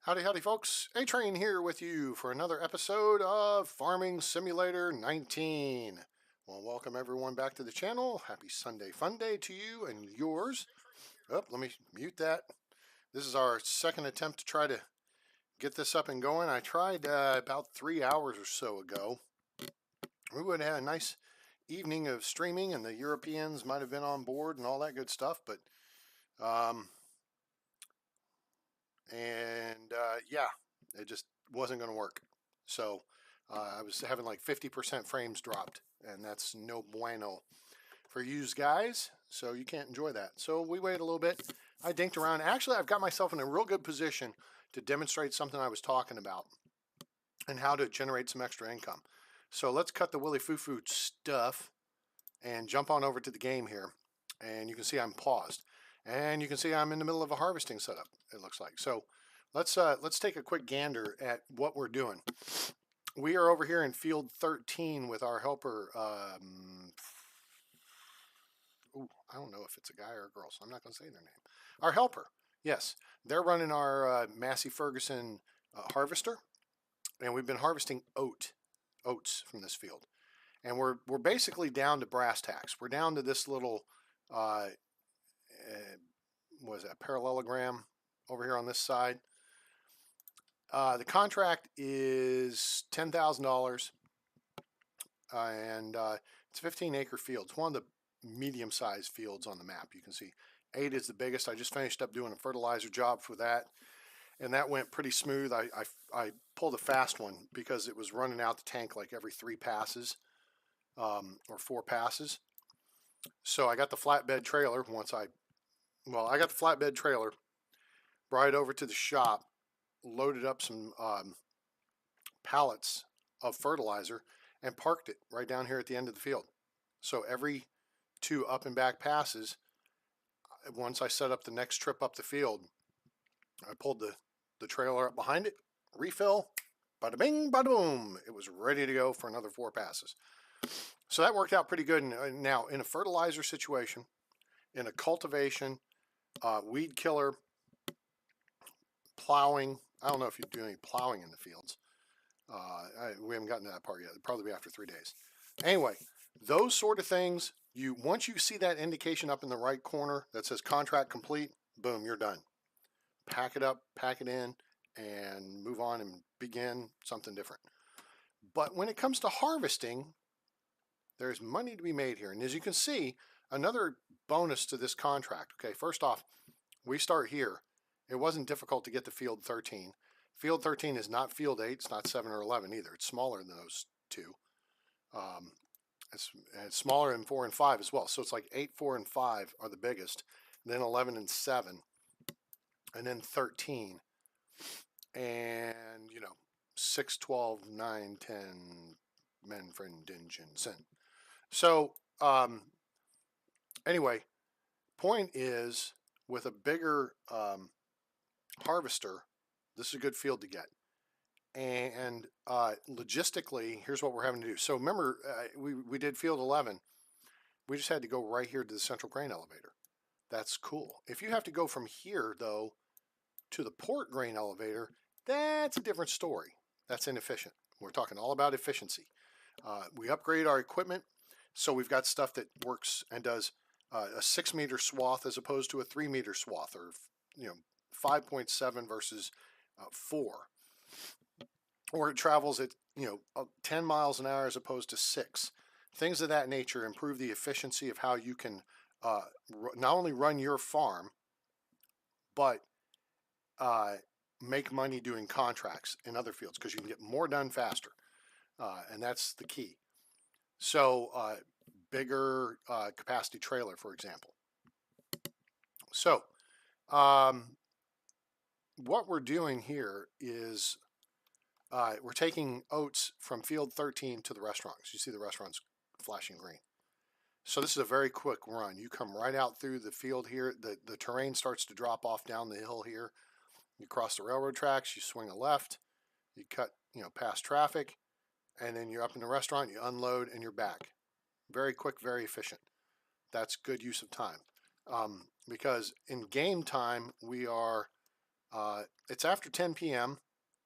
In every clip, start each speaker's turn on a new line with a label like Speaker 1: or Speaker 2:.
Speaker 1: Howdy, howdy, folks. A-Train here with you for another episode of Farming Simulator 19. Well, welcome everyone back to the channel. Happy Sunday fun day to you and yours. Oh, let me mute that. This is our second attempt to try to get this up and going. I tried about 3 hours or so ago. We would have had a nice evening of streaming, and the Europeans might have been on board and all that good stuff, but yeah, it just wasn't going to work. So I was having like 50% frames dropped, and that's no bueno for you guys. So you can't enjoy that. So we waited a little bit. I dinked around. Actually, I've got myself in a real good position to demonstrate something I was talking about and how to generate some extra income. So let's cut the Willy Foo stuff and jump on over to the game here. And you can see I'm paused. And you can see I'm in the middle of a harvesting setup, it looks like. So let's take a quick gander at what we're doing. We are over here in field 13 with our helper. I don't know if it's a guy or a girl, so I'm not going to say their name. Our helper, yes. They're running our Massey Ferguson harvester, and we've been harvesting oats from this field. And we're basically down to brass tacks. We're down to this little was it a parallelogram over here on this side. The contract is $10,000, and it's a 15-acre field. It's one of the medium-sized fields on the map. You can see 8 is the biggest. I just finished up doing a fertilizer job for that, and that went pretty smooth. I pulled a fast one because it was running out the tank like every 3 passes or 4 passes. So I got the flatbed trailer I got the flatbed trailer, brought it over to the shop, loaded up some pallets of fertilizer, and parked it right down here at the end of the field. So every 2 up and back passes, once I set up the next trip up the field, I pulled the trailer up behind it, refill, bada bing, bada boom. It was ready to go for another 4 passes. So that worked out pretty good. Now, in a fertilizer situation, in a cultivation, weed killer, plowing. I don't know if you do any plowing in the fields. We haven't gotten to that part yet. It'll probably be after 3 days. Anyway, those sort of things, once you see that indication up in the right corner that says contract complete, boom, you're done. Pack it up, pack it in, and move on and begin something different. But when it comes to harvesting, there's money to be made here. And as you can see, another bonus to this contract. Okay, first off, we start here. It wasn't difficult to get to field 13. Field 13 is not field 8. It's not 7 or 11 either. It's smaller than those 2. It's smaller than 4 and 5 as well. So it's like 8, 4, and 5 are the biggest. Then 11 and 7. And then 13. And, 6, 12, 9, 10, men, friend, dinge, and sin. So, anyway, point is, with a bigger harvester, this is a good field to get. And logistically, here's what we're having to do. So remember, we did field 11. We just had to go right here to the central grain elevator. That's cool. If you have to go from here, though, to the port grain elevator, that's a different story. That's inefficient. We're talking all about efficiency. We upgrade our equipment, so we've got stuff that works and does a 6-meter swath as opposed to a 3-meter swath, or 5.7 versus 4, or it travels at 10 miles an hour as opposed to 6. Things of that nature improve the efficiency of how you can not only run your farm, but make money doing contracts in other fields, because you can get more done faster, and that's the key. So bigger capacity trailer, for example. So what we're doing here is we're taking oats from field 13 to the restaurants. You see the restaurants flashing green. So this is a very quick run. You come right out through the field here. The terrain starts to drop off down the hill here. You cross the railroad tracks, you swing a left, you cut past traffic, and then you're up in the restaurant, you unload, and you're back. Very quick, very efficient. That's good use of time. Because in game time, we are It's after 10 p.m.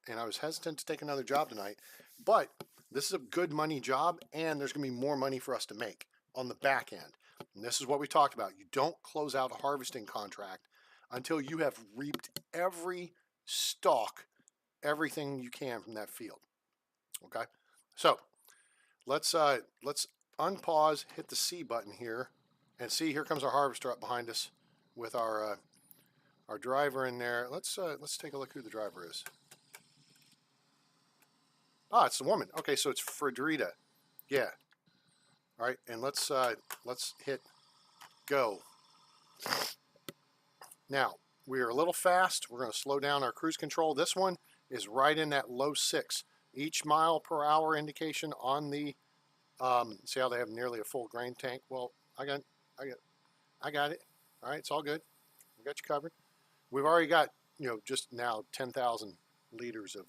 Speaker 1: and I was hesitant to take another job tonight, but this is a good money job, and there's going to be more money for us to make on the back end. And this is what we talked about. You don't close out a harvesting contract until you have reaped every stalk, everything you can from that field. Okay, so let's unpause, hit the C button here, and see, here comes our harvester up behind us with our driver in there. Let's take a look who the driver is. Ah, it's the woman. Okay, so it's Fredrita. Yeah. All right, and let's hit go. Now, we're a little fast. We're going to slow down our cruise control. This one is right in that low 6. Each mile per hour indication on the see how they have nearly a full grain tank? Well, I got it. All right, it's all good. We got you covered. We've already got, just now 10,000 liters of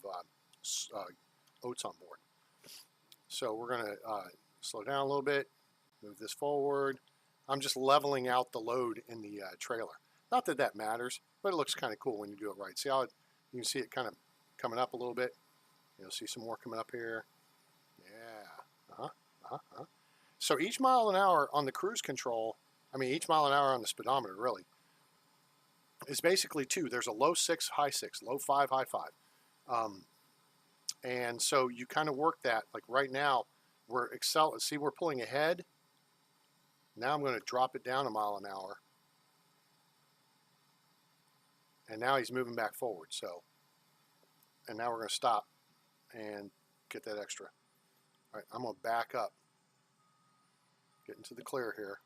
Speaker 1: oats on board. So we're going to slow down a little bit, move this forward. I'm just leveling out the load in the trailer. Not that that matters, but it looks kind of cool when you do it right. See how you can see it kind of coming up a little bit? You'll see some more coming up here. Yeah. So each mile an hour on the cruise control, each mile an hour on the speedometer really, is basically 2. There's a low 6, high 6, low 5, high 5. And so you kind of work that, like right now, we're pulling ahead. Now I'm going to drop it down a mile an hour. And now he's moving back forward. So, and now we're going to stop and get that extra. All right, I'm going to back up. Get into the clear here.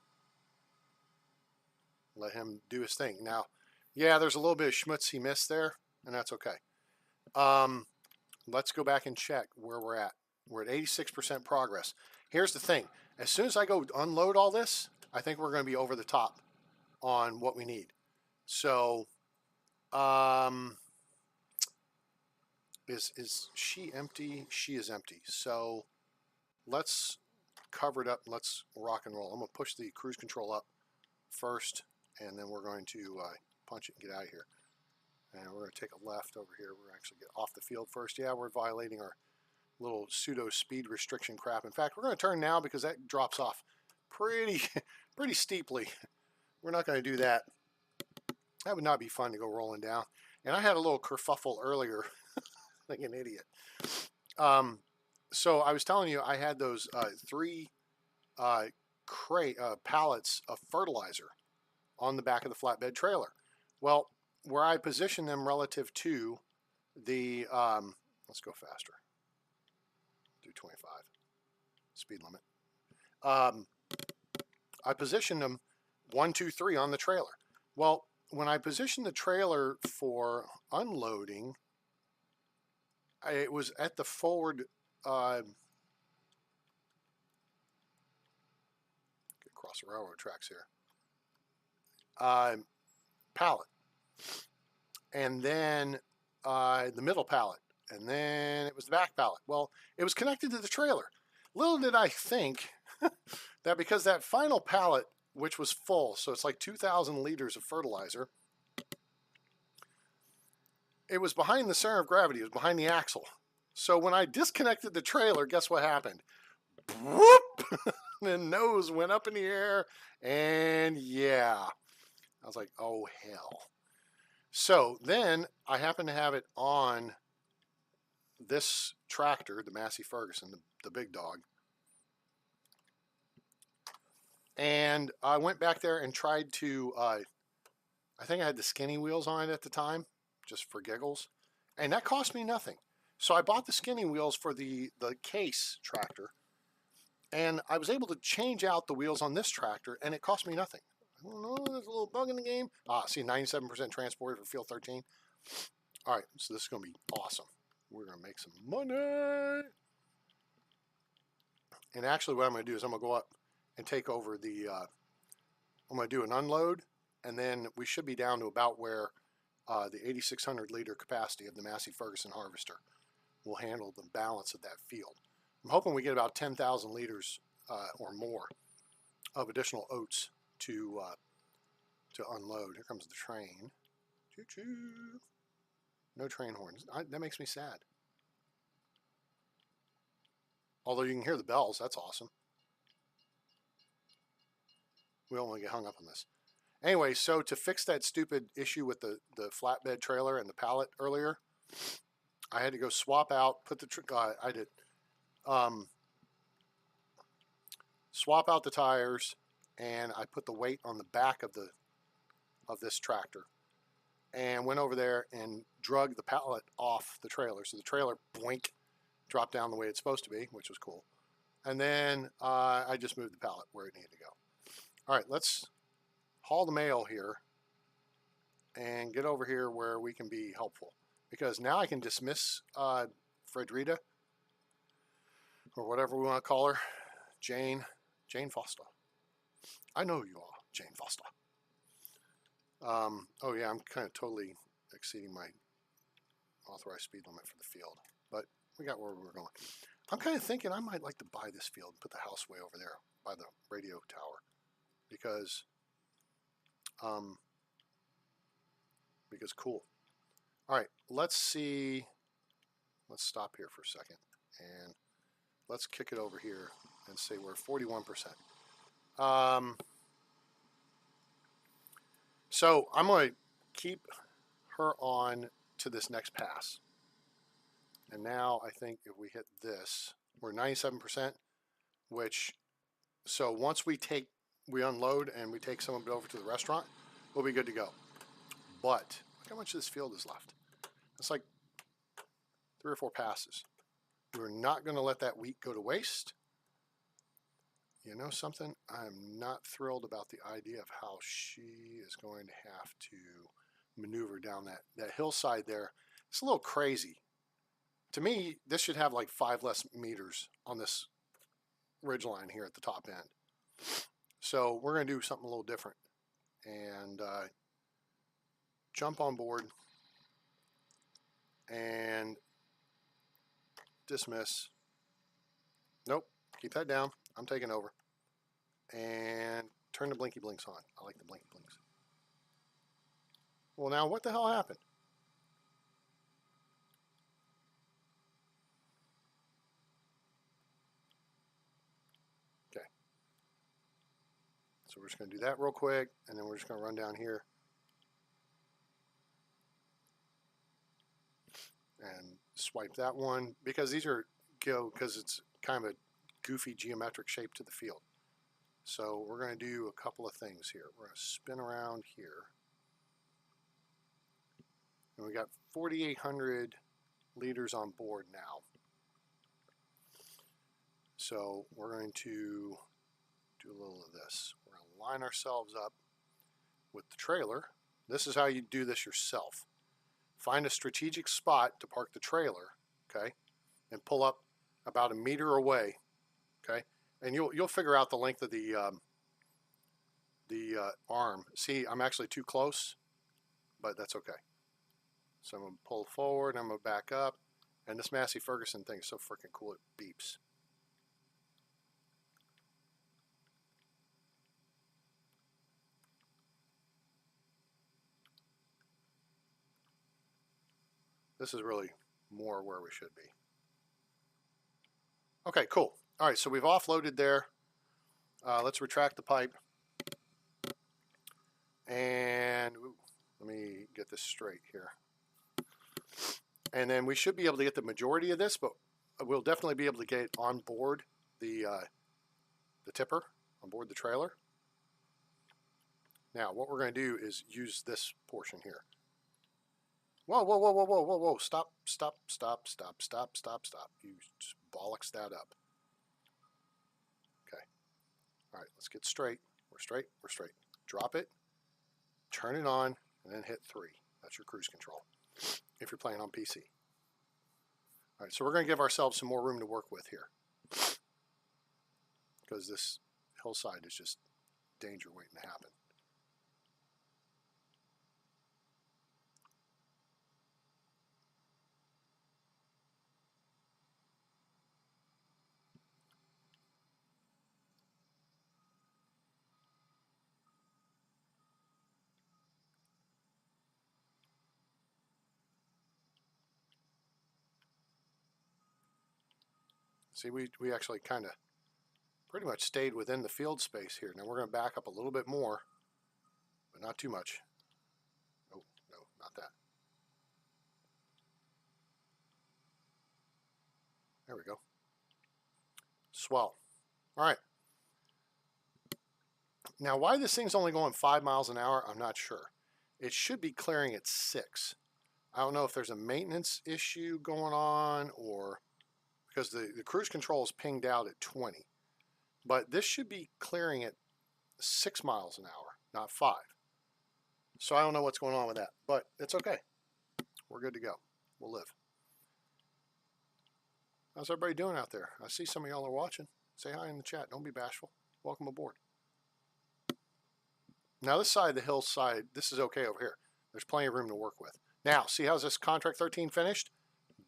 Speaker 1: Let him do his thing. Now, yeah, there's a little bit of schmutzy mist there, and that's okay. Let's go back and check where we're at. We're at 86% progress. Here's the thing. As soon as I go unload all this, I think we're going to be over the top on what we need. So, is she empty? She is empty. So let's cover it up. Let's rock and roll. I'm going to push the cruise control up first, and then we're going to punch it and get out of here. And we're going to take a left over here. We're actually get off the field first. Yeah, we're violating our little pseudo speed restriction crap. In fact, we're going to turn now because that drops off pretty steeply. We're not going to do that. That would not be fun to go rolling down. And I had a little kerfuffle earlier, like an idiot. So I was telling you I had those 3 pallets of fertilizer on the back of the flatbed trailer. Well, where I position them relative to the, let's go faster, do 25, speed limit. I positioned them 1, 2, 3 on the trailer. Well, when I positioned the trailer for unloading, it was at the forward, get across the railroad tracks here, pallet. And then the middle pallet, and then it was the back pallet. Well, it was connected to the trailer. Little did I think that because that final pallet, which was full, so it's like 2,000 liters of fertilizer, it was behind the center of gravity. It was behind the axle. So when I disconnected the trailer, guess what happened? Whoop! The nose went up in the air, and yeah, I was like, oh hell. So then I happen to have it on this tractor, the Massey Ferguson, the big dog. And I went back there and tried to, I think I had the skinny wheels on it at the time, just for giggles. And that cost me nothing. So I bought the skinny wheels for the case tractor. And I was able to change out the wheels on this tractor, and it cost me nothing. I don't know, there's a little bug in the game. See, 97% transported for field 13. All right, so this is going to be awesome. We're going to make some money. And actually what I'm going to do is I'm going to go up and take over the, I'm going to do an unload, and then we should be down to about where the 8,600 liter capacity of the Massey Ferguson harvester will handle the balance of that field. I'm hoping we get about 10,000 liters or more of additional oats to unload. Here comes the train. Choo-choo. No train horns. That makes me sad. Although you can hear the bells, that's awesome. We don't want to get hung up on this. Anyway, so to fix that stupid issue with the flatbed trailer and the pallet earlier, I had to go swap out, put the swap out the tires, and I put the weight on the back of this tractor, and went over there and drug the pallet off the trailer. So the trailer, boink, dropped down the way it's supposed to be, which was cool. And then I just moved the pallet where it needed to go. All right, let's haul the mail here and get over here where we can be helpful. Because now I can dismiss Fredrita, or whatever we want to call her, Jane Foster. I know you are, Jane Foster. Oh yeah, I'm kind of totally exceeding my authorized speed limit for the field, but we got where we were going. I'm kind of thinking I might like to buy this field and put the house way over there by the radio tower, because cool. All right, let's see. Let's stop here for a second and let's kick it over here and say we're 41%. So I'm going to keep her on to this next pass. And now I think if we hit this, we're 97%, which, so once we unload and we take some of it over to the restaurant, we'll be good to go. But look how much of this field is left. It's like 3 or 4 passes. We're not going to let that wheat go to waste. You know something? I'm not thrilled about the idea of how she is going to have to maneuver down that hillside there. It's a little crazy. To me, this should have like 5 less meters on this ridge line here at the top end. So we're going to do something a little different and jump on board and dismiss. Nope, keep that down. I'm taking over. And turn the blinky blinks on. I like the blinky blinks. Well, now what the hell happened? Okay. So we're just going to do that real quick, and then we're just going to run down here and swipe that one, because these are because it's kind of a goofy geometric shape to the field. So we're going to do a couple of things here. We're going to spin around here. And we got 4,800 liters on board now. So we're going to do a little of this. We're going to line ourselves up with the trailer. This is how you do this yourself. Find a strategic spot to park the trailer, okay, and pull up about 1 meter away, okay, and you'll figure out the length of the arm. See, I'm actually too close, but that's okay. So I'm going to pull forward, I'm going to back up, and this Massey Ferguson thing is so freaking cool, it beeps. This is really more where we should be. Okay, cool. All right, so we've offloaded there. Let's retract the pipe. And let me get this straight here. And then we should be able to get the majority of this, but we'll definitely be able to get on board the tipper, on board the trailer. Now, what we're going to do is use this portion here. Whoa, whoa, whoa, whoa, whoa, whoa, whoa. Stop, stop, stop, stop, stop, stop, stop. You just bollocks that up. Okay. All right, let's get straight. We're straight, we're straight. Drop it, turn it on, and then hit 3. That's your cruise control if you're playing on PC. All right, so we're going to give ourselves some more room to work with here, because this hillside is just danger waiting to happen. See, we actually kind of pretty much stayed within the field space here. Now we're going to back up a little bit more, but not too much. Oh, no, not that. There we go. Swell. All right. Now, why this thing's only going 5 miles an hour, I'm not sure. It should be clearing at 6. I don't know if there's a maintenance issue going on or because the cruise control is pinged out at 20. But this should be clearing at 6 miles an hour, not 5. So I don't know what's going on with that, but it's okay. We're good to go. We'll live. How's everybody doing out there? I see some of y'all are watching. Say hi in the chat. Don't be bashful. Welcome aboard. Now this side of the hillside, this is okay over here. There's plenty of room to work with. Now, see how's this contract 13 finished?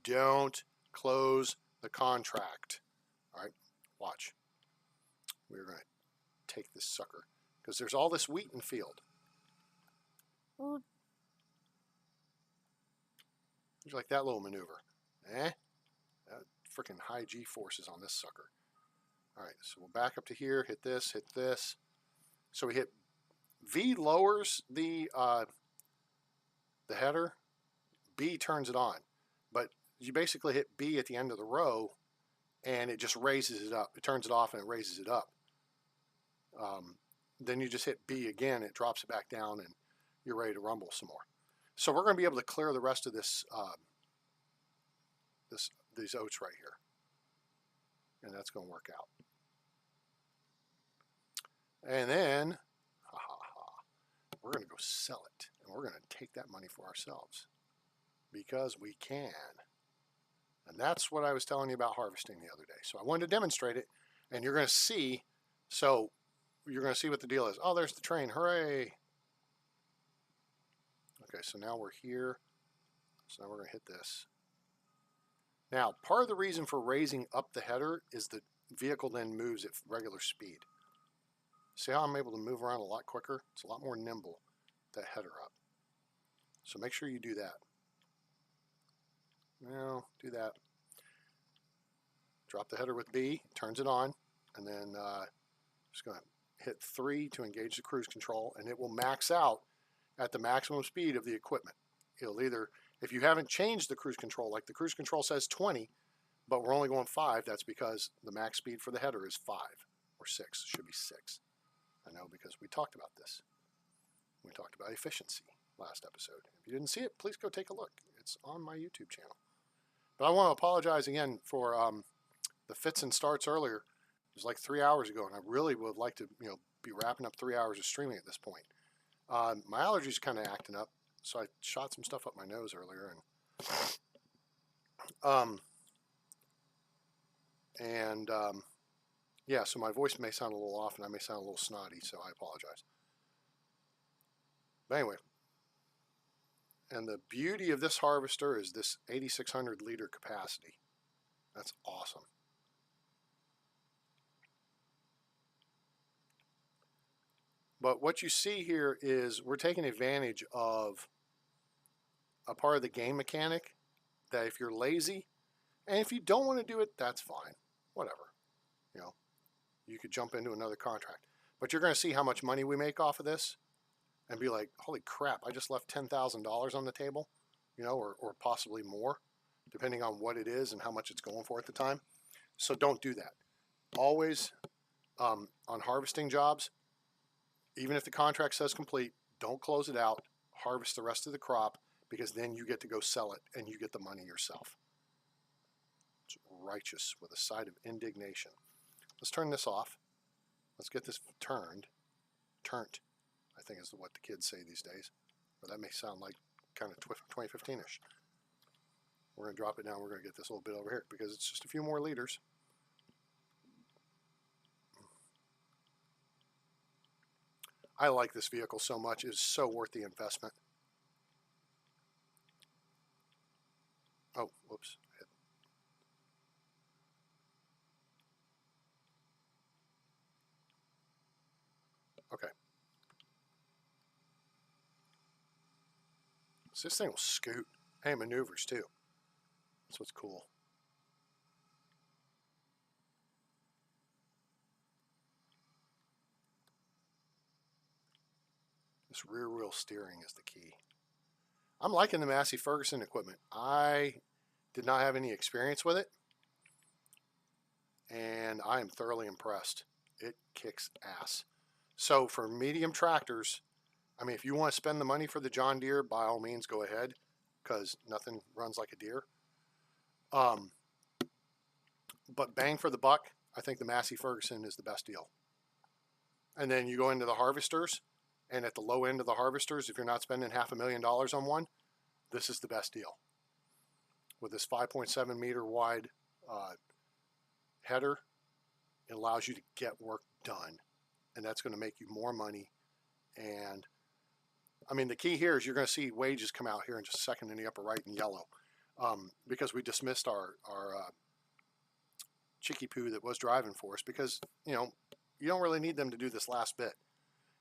Speaker 1: Don't close the contract. All right, watch. We're going to take this sucker because there's all this wheat in the field. Would you like that little maneuver? Freaking high G forces on this sucker. All right, so we'll back up to here, hit this, hit this. So we hit V lowers the header, B turns it on. But you basically hit B at the end of the row and it just raises it up. It turns it off and it raises it up. Then you just hit B again, it drops it back down and you're ready to rumble some more. So we're going to be able to clear the rest of this, these oats right here. And that's going to work out. And then, we're going to go sell it. And we're going to take that money for ourselves. Because we can. And that's what I was telling you about harvesting the other day. So I wanted to demonstrate it. And you're going to see, so you're going to see what the deal is. Oh, there's the train. Hooray. Okay, so now we're here. So now we're going to hit this. Now, part of the reason for raising up the header is the vehicle then moves at regular speed. See how I'm able to move around a lot quicker? It's a lot more nimble, that header up. So make sure you do that. Now, do that. Drop the header with B, turns it on, and then just going to hit 3 to engage the cruise control, and it will max out at the maximum speed of the equipment. It'll either, if you haven't changed the cruise control, like the cruise control says 20, but we're only going 5, that's because the max speed for the header is 5 or 6. It should be 6. I know because we talked about this. We talked about efficiency last episode. If you didn't see it, please go take a look. It's on my YouTube channel. But I want to apologize again for the fits and starts earlier. It was like 3 hours ago, and I really would like to, be wrapping up 3 hours of streaming at this point. My allergies kind of acting up, so I shot some stuff up my nose earlier, and yeah, so my voice may sound a little off, and I may sound a little snotty, so I apologize. But anyway, and the beauty of this harvester is this 8,600 liter capacity. That's awesome. But what you see here is we're taking advantage of a part of the game mechanic that if you're lazy, and if you don't want to do it, that's fine. Whatever. You could jump into another contract. But you're going to see how much money we make off of this and be like, holy crap, I just left $10,000 on the table, or possibly more, depending on what it is and how much it's going for at the time. So don't do that. Always on harvesting jobs, even if the contract says complete, don't close it out. Harvest the rest of the crop because then you get to go sell it and you get the money yourself. It's righteous with a side of indignation. Let's turn this off. Let's get this turned. Turnt, I think is what the kids say these days. Or that may sound like kind of 2015-ish. We're going to drop it down. We're going to get this little bit over here because it's just a few more liters. I like this vehicle so much. It's so worth the investment. Oh, whoops. Okay. So this thing will scoot. And maneuvers too. That's what's cool. folks. Rear wheel steering is the key. I'm liking the Massey Ferguson equipment. I did not have any experience with it, and I am thoroughly impressed. It kicks ass. So for medium tractors, I mean, if you want to spend the money for the John Deere, by all means, go ahead, because nothing runs like a deer. But bang for the buck, I think the Massey Ferguson is the best deal. And then you go into the harvesters, and at the low end of the harvesters, if you're not spending $500,000 on one, this is the best deal. With this 5.7 meter wide header, it allows you to get work done, and that's going to make you more money. And I mean, the key here is you're going to see wages come out here in just a second in the upper right in yellow, because we dismissed our cheeky poo that was driving for us, because you don't really need them to do this last bit.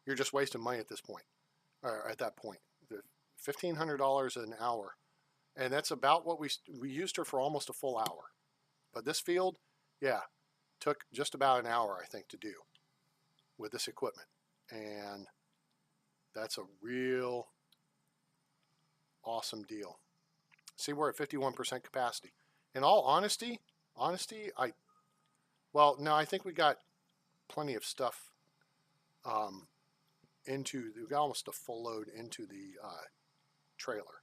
Speaker 1: You're just wasting money at this point, or at that point. $1,500 an hour, and that's about what we used her for almost a full hour. But this field, yeah, took just about an hour, I think, to do with this equipment, and that's a real awesome deal. See, we're at 51% capacity. In all honesty, I think we got plenty of stuff we got almost a full load into the trailer.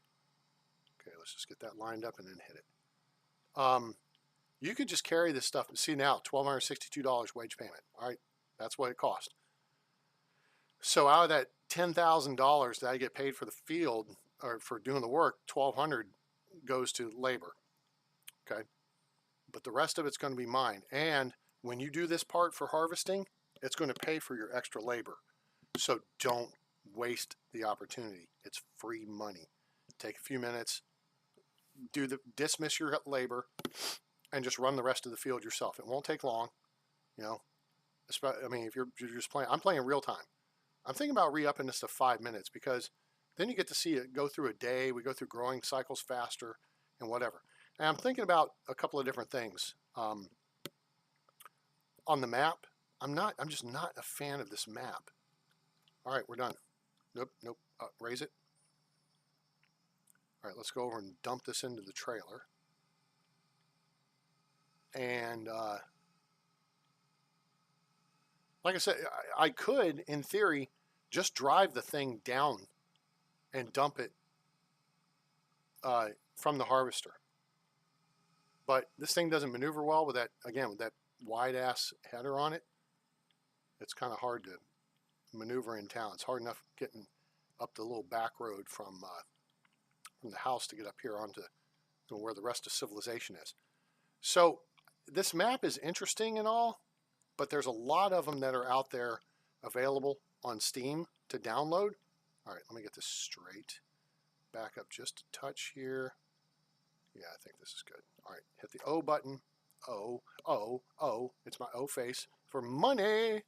Speaker 1: Okay, let's just get that lined up and then hit it. You could just carry this stuff. See now, $1,262 wage payment. All right, that's what it cost. So out of that $10,000 that I get paid for the field or for doing the work, $1,200 goes to labor. Okay, but the rest of it's going to be mine. And when you do this part for harvesting, it's going to pay for your extra labor. So don't waste the opportunity. It's free money. Take a few minutes, dismiss your labor, and just run the rest of the field yourself. It won't take long. I mean, if you're just playing, I'm playing real time. I'm thinking about re-upping this to 5 minutes, because then you get to see it go through a day. We go through growing cycles faster and whatever. And I'm thinking about a couple of different things. On the map, I'm just not a fan of this map. All right, we're done. Nope. Raise it. All right, let's go over and dump this into the trailer. And like I said, I could, in theory, just drive the thing down and dump it from the harvester. But this thing doesn't maneuver well with that, again, with that wide-ass header on it. It's kind of hard to maneuver in town. It's hard enough getting up the little back road from the house to get up here onto where the rest of civilization is. So this map is interesting and all, but there's a lot of them that are out there available on Steam to download. All right, let me get this straight. Back up just a touch here. Yeah, I think this is good. All right, hit the O button. O. It's my O face for money.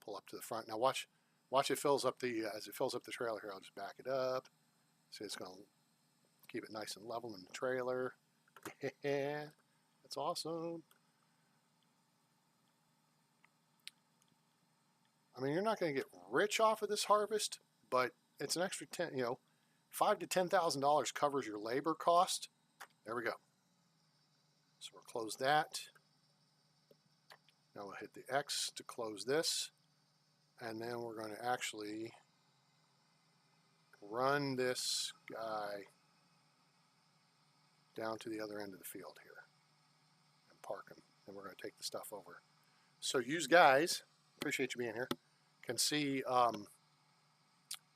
Speaker 1: Pull up to the front. Now watch it fills up as it fills up the trailer here. I'll just back it up. See, it's going to keep it nice and level in the trailer. Yeah, that's awesome. I mean, you're not going to get rich off of this harvest, but it's an extra $5,000 to $10,000 covers your labor cost. There we go. So we'll close that. Now we'll hit the X to close this. And then we're going to actually run this guy down to the other end of the field here and park him. And we're going to take the stuff over. So you guys, appreciate you being here, can see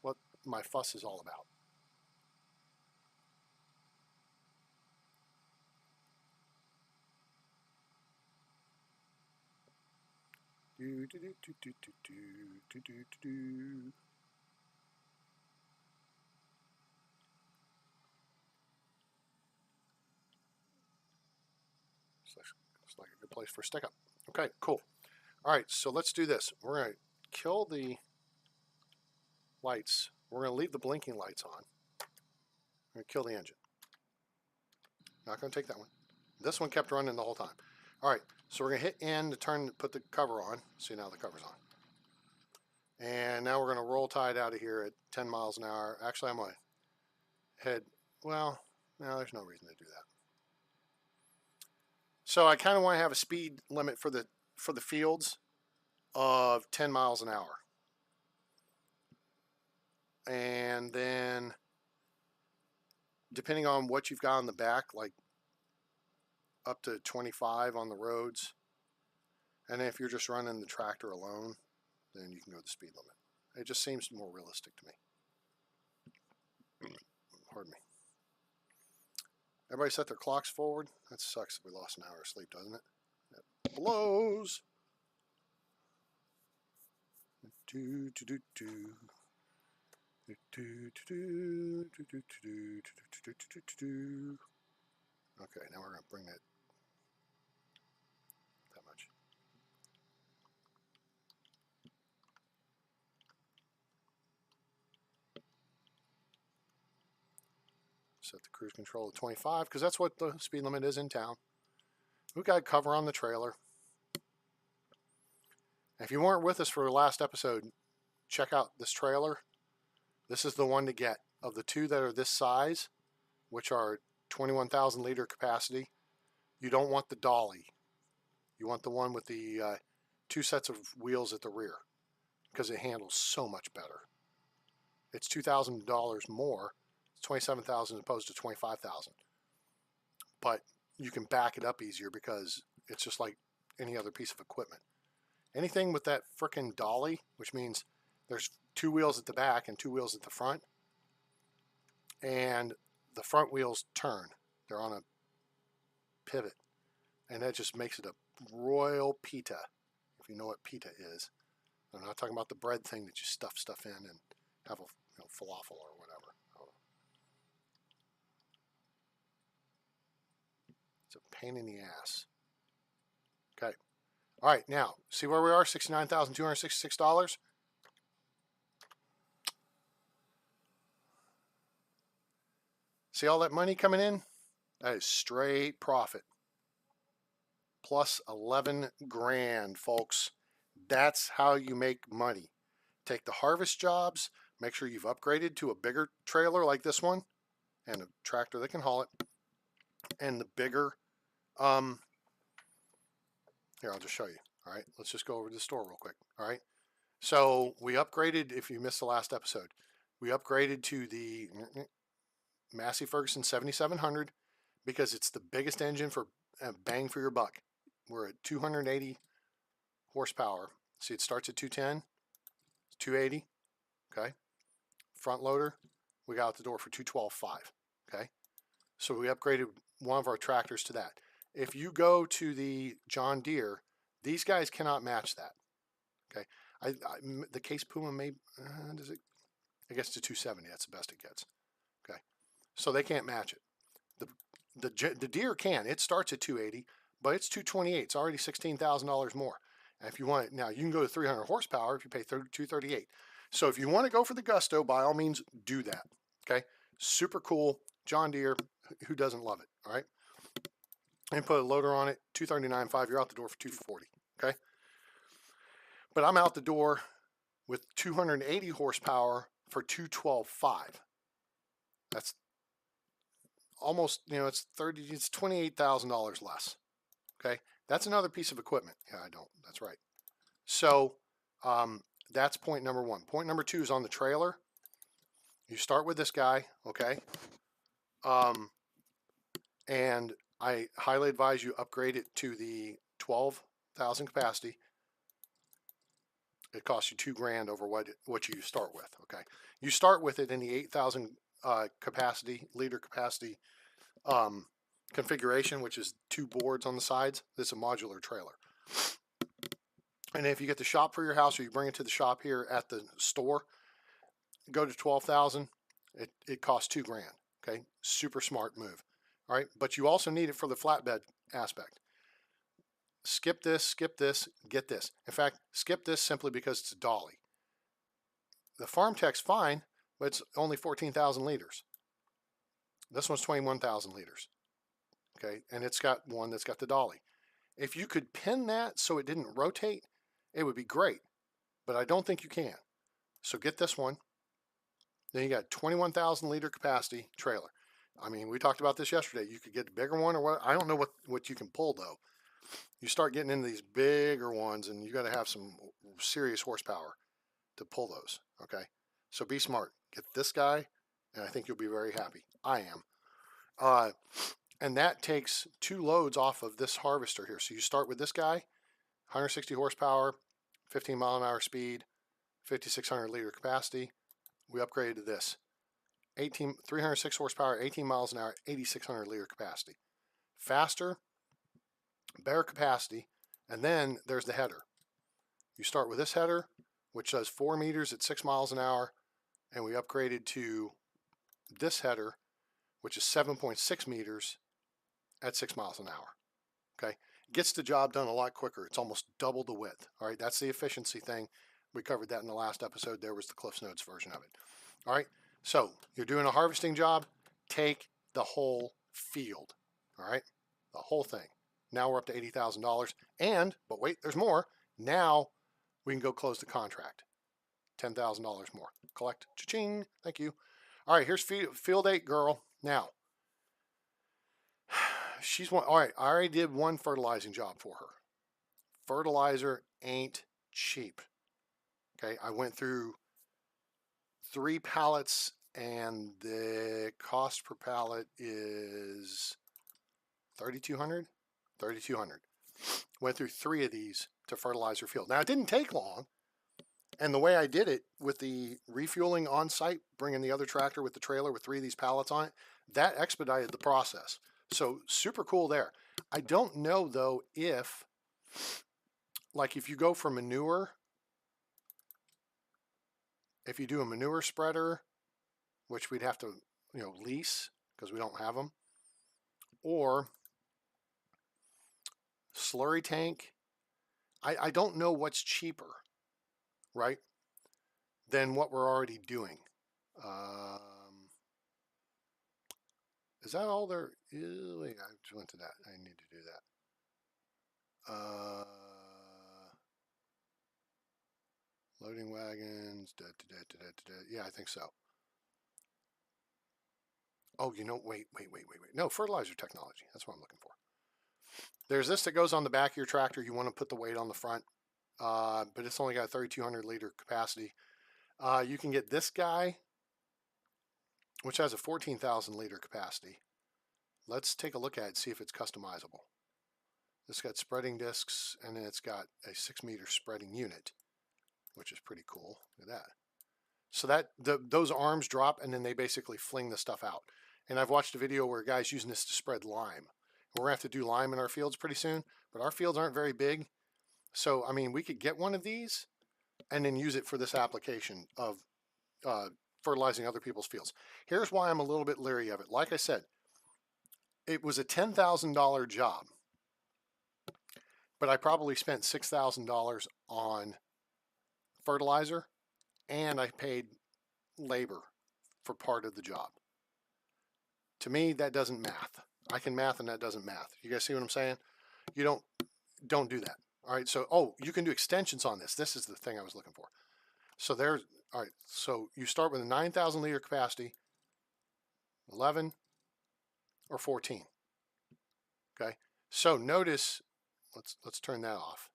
Speaker 1: what my fuss is all about. Looks like a good place for a stick up. Okay, cool. All right, so let's do this. We're going to kill the lights. We're going to leave the blinking lights on. We're going to kill the engine. Not going to take that one. This one kept running the whole time. All right, so we're going to hit N to put the cover on. See, now the cover's on. And now we're going to roll tide out of here at 10 miles an hour. Actually, I'm going to head, well, no, there's no reason to do that. So I kind of want to have a speed limit for the fields of 10 miles an hour. And then depending on what you've got on the back, like up to 25 on the roads. And then if you're just running the tractor alone, then you can go the speed limit. It just seems more realistic to me. Pardon me. Everybody set their clocks forward. That sucks if we lost an hour of sleep, doesn't it? That blows. Okay, now we're going to bring that much. Set the cruise control to 25 because that's what the speed limit is in town. We've got cover on the trailer. If you weren't with us for the last episode, check out this trailer. This is the one to get. Of the two that are this size, which are 21,000 liter capacity, you don't want the dolly. You want the one with the 2 sets of wheels at the rear because it handles so much better. It's $2,000 more. It's $27,000 as opposed to $25,000. But you can back it up easier because it's just like any other piece of equipment. Anything with that frickin' dolly, which means there's 2 wheels at the back and 2 wheels at the front, and the front wheels turn. They're on a pivot, and that just makes it a royal pita, if you know what pita is. I'm not talking about the bread thing that you stuff stuff in and have a falafel or whatever. It's a pain in the ass. Okay. All right, now, see where we are? $69,266. See all that money coming in? That is straight profit. Plus 11 grand, folks. That's how you make money. Take the harvest jobs, make sure you've upgraded to a bigger trailer like this one, and a tractor that can haul it, and the bigger, here, I'll just show you. All right, let's just go over to the store real quick. All right, so we upgraded, if you missed the last episode, we upgraded to the Massey Ferguson 7700 because it's the biggest engine for bang for your buck. We're at 280 horsepower. See, it starts at 210, 280, okay? Front loader, we got out the door for 212.5, okay? So we upgraded one of our tractors to that. If you go to the John Deere, these guys cannot match that, okay? The Case Puma may, does it? I guess to 270, that's the best it gets, okay? So they can't match it. The Deere can. It starts at 280, but it's 228. It's already $16,000 more. And if you want it, now you can go to 300 horsepower if you pay 238. So if you want to go for the Gusto, by all means, do that. Okay, super cool John Deere. Who doesn't love it? All right, and put a loader on it, 239.5. You're out the door for 240. Okay, but I'm out the door with 280 horsepower for 212.5. That's almost, it's $28,000 less. Okay, that's another piece of equipment. Yeah, I don't. That's right. So that's point number one. Point number two is on the trailer. You start with this guy, okay? And I highly advise you upgrade it to the 12,000 capacity. It costs you $2 grand over what you start with, okay? You start with it in the 8,000 liter capacity configuration, which is 2 boards on the sides. This is a modular trailer. And if you get the shop for your house or you bring it to the shop here at the store, go to 12,000. It costs $2 grand. Okay, super smart move. All right, but you also need it for the flatbed aspect. Skip this, get this. In fact, skip this simply because it's a dolly. The Farm Tech's fine, but it's only 14,000 liters. This one's 21,000 liters. Okay, and it's got one that's got the dolly. If you could pin that so it didn't rotate, it would be great, but I don't think you can. So get this one. Then you got 21,000 liter capacity trailer. I mean, we talked about this yesterday. You could get a bigger one or what. I don't know what you can pull though. You start getting into these bigger ones and you got to have some serious horsepower to pull those. Okay. So be smart. Get this guy and I think you'll be very happy. I am. And that takes 2 loads off of this harvester here. So you start with this guy, 160 horsepower, 15 mile an hour speed, 5,600 liter capacity. We upgraded to this. 306 horsepower, 18 miles an hour, 8,600 liter capacity. Faster, better capacity, and then there's the header. You start with this header, which does 4 meters at 6 miles an hour, and we upgraded to this header, which is 7.6 meters at 6 miles an hour. Okay, gets the job done a lot quicker. It's almost double the width. All right, that's the efficiency thing. We covered that in the last episode. There was the Cliff's Notes version of it. All right, so you're doing a harvesting job. Take the whole field. All right, the whole thing. Now we're up to $80,000. But wait, there's more. Now we can go close the contract. $10,000 more. Collect. Cha-ching. Thank you. All right, here's field 8 girl. Now, she's one. All right, I already did one fertilizing job for her. Fertilizer ain't cheap. Okay, I went through 3 pallets and the cost per pallet is $3,200. $3,200. Went through 3 of these to fertilize her field. Now it didn't take long, and the way I did it with the refueling on site, bringing the other tractor with the trailer with 3 of these pallets on it, that expedited the process. So super cool there. I don't know though if, like, if you go for manure, if you do a manure spreader, which we'd have to, lease because we don't have them, or slurry tank. I don't know what's cheaper, right, than what we're already doing. Is that all there is? Wait, I just went to that. I need to do that. Loading wagons. Yeah, I think so. Oh, wait. No, fertilizer technology. That's what I'm looking for. There's this that goes on the back of your tractor. You want to put the weight on the front, but it's only got 3,200 liter capacity. You can get this guy, which has a 14,000 liter capacity. Let's take a look at it, see if it's customizable. It's got spreading discs, and then it's got a 6 meter spreading unit, which is pretty cool. Look at that. So that those arms drop, and then they basically fling the stuff out. And I've watched a video where a guy's using this to spread lime. We're going to have to do lime in our fields pretty soon, but our fields aren't very big. So, I mean, we could get one of these and then use it for this application of fertilizing other people's fields. Here's why I'm a little bit leery of it. Like I said, it was a $10,000 job, but I probably spent $6,000 on fertilizer, and I paid labor for part of the job. To me, that doesn't math. I can math and that doesn't math. You guys see what I'm saying? You don't do that. All right. So, you can do extensions on this. This is the thing I was looking for. So all right. So you start with a 9,000 liter capacity, 11 or 14. Okay. So notice, let's turn that off.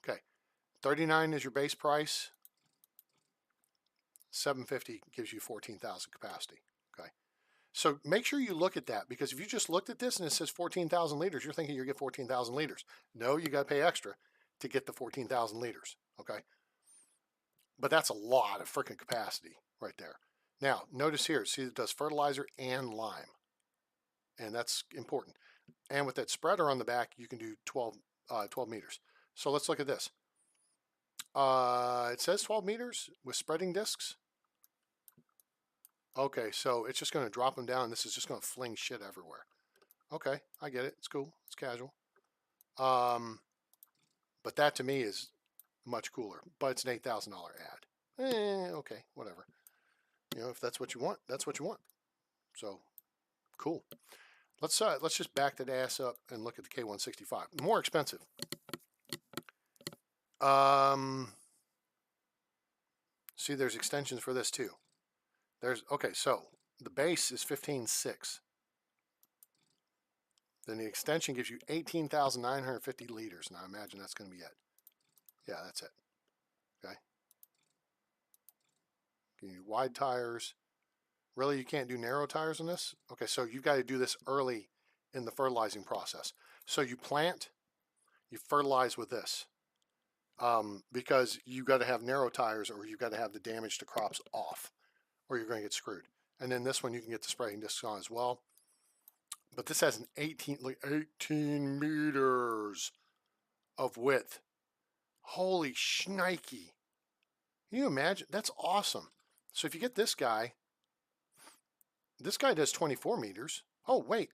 Speaker 1: Okay. 39 is your base price. 750 gives you 14,000 capacity. Okay. So make sure you look at that, because if you just looked at this and it says 14,000 liters, you're thinking you get 14,000 liters. No, you got to pay extra to get the 14,000 liters. Okay. But that's a lot of freaking capacity right there. Now, notice here, see it does fertilizer and lime. And that's important. And with that spreader on the back, you can do 12 meters. So let's look at this. It says 12 meters with spreading discs. Okay, so it's just going to drop them down. This is just going to fling shit everywhere. Okay, I get it. It's cool. It's casual. But that to me is much cooler. But it's an $8,000 ad. Okay, whatever. If that's what you want, that's what you want. So, cool. Let's just back that ass up and look at the K165. More expensive. See, there's extensions for this too. Okay, so the base is 15.6. Then the extension gives you 18,950 liters. Now I imagine that's going to be it. Yeah, that's it. Okay. You need wide tires. Really, you can't do narrow tires in this? Okay, so you've got to do this early in the fertilizing process. So you plant, you fertilize with this. Because you've got to have narrow tires or you've got to have the damage to crops off or you're going to get screwed. And then this one you can get the spraying discs on as well. But this has an 18 meters of width. Holy shnikey. Can you imagine? That's awesome. So if you get this guy does 24 meters. Oh, wait.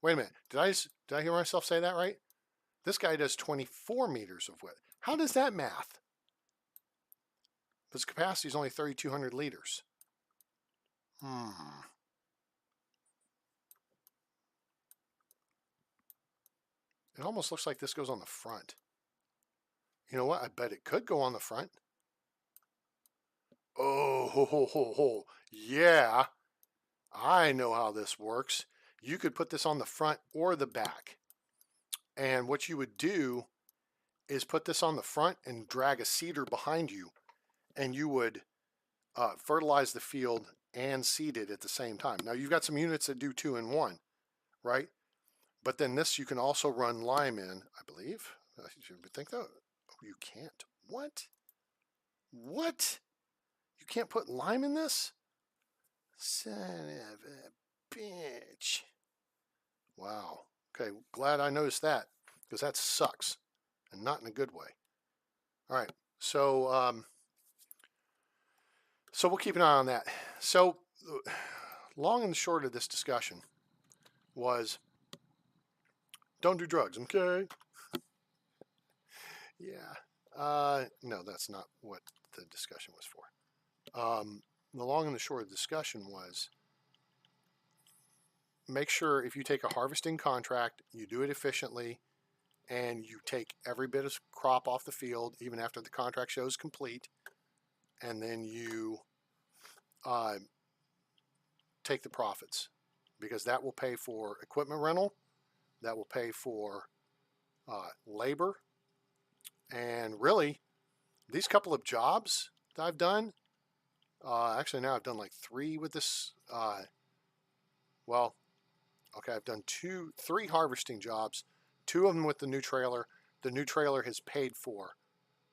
Speaker 1: wait a minute. Did I hear myself say that right? This guy does 24 meters of width. How does that math? His capacity is only 3,200 liters. It almost looks like this goes on the front. You know what? I bet it could go on the front. Oh, yeah. I know how this works. You could put this on the front or the back. And what you would do is put this on the front and drag a seeder behind you. And you would fertilize the field and seed it at the same time. Now, you've got some units that do 2 in 1, right? But then this you can also run lime in, I believe. You would think that. Oh, you can't. What? What? You can't put lime in this? Son of a bitch. Wow. Okay, glad I noticed that because that sucks and not in a good way. All right, so we'll keep an eye on that. So long and short of this discussion was don't do drugs, okay? Yeah. No, that's not what the discussion was for. The long and the short of the discussion was make sure if you take a harvesting contract, you do it efficiently, and you take every bit of crop off the field, even after the contract shows complete, and then you take the profits, because that will pay for equipment rental, that will pay for labor, and really, these couple of jobs that I've done, actually now I've done like 3 with this, well, okay, I've done 3 harvesting jobs, 2 of them with the new trailer. The new trailer has paid for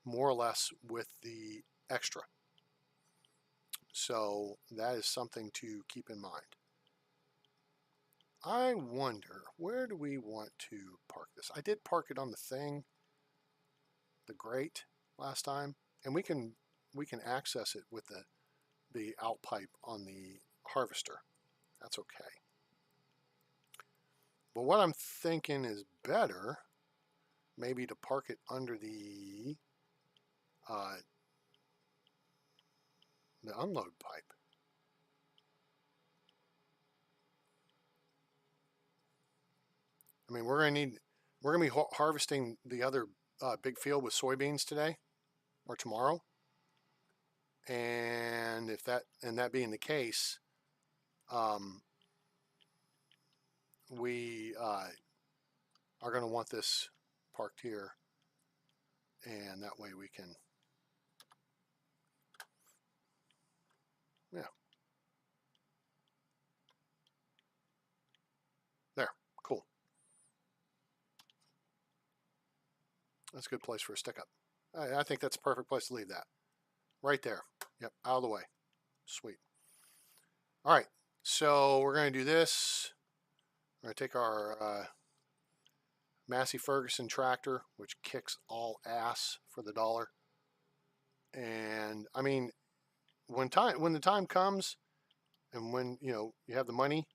Speaker 1: more or less with the extra. So that is something to keep in mind. I wonder, where do we want to park this? I did park it on the thing, the grate last time, and we can access it with the out pipe on the harvester. That's okay. But what I'm thinking is better, maybe to park it under the unload pipe. I mean, we're gonna be harvesting the other big field with soybeans today or tomorrow, and that being the case, we are going to want this parked here, and that way we can, yeah, there, cool. That's a good place for a stick up. I think that's a perfect place to leave that. Right there. Yep, out of the way. Sweet. All right, so we're going to do this. We're going to take our Massey Ferguson tractor, which kicks all ass for the dollar. And I mean, when the time comes, and when you have the money,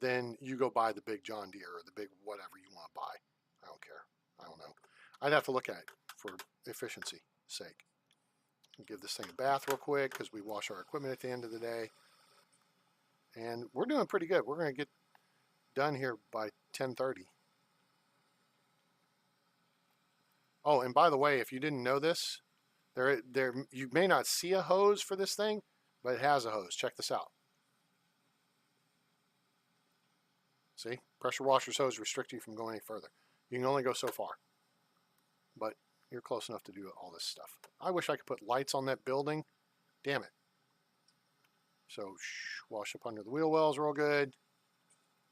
Speaker 1: then you go buy the big John Deere or the big whatever you want to buy. I don't care. I don't know. I'd have to look at it for efficiency's sake. I'll give this thing a bath real quick because we wash our equipment at the end of the day. And we're doing pretty good. We're going to get done here by 10:30. Oh, and by the way, if you didn't know this, You may not see a hose for this thing, but it has a hose. Check this out. See, pressure washer's hose restrict you from going any further. You can only go so far, but you're close enough to do all this stuff. I wish I could put lights on that building. Damn it. So wash up under the wheel wells real good.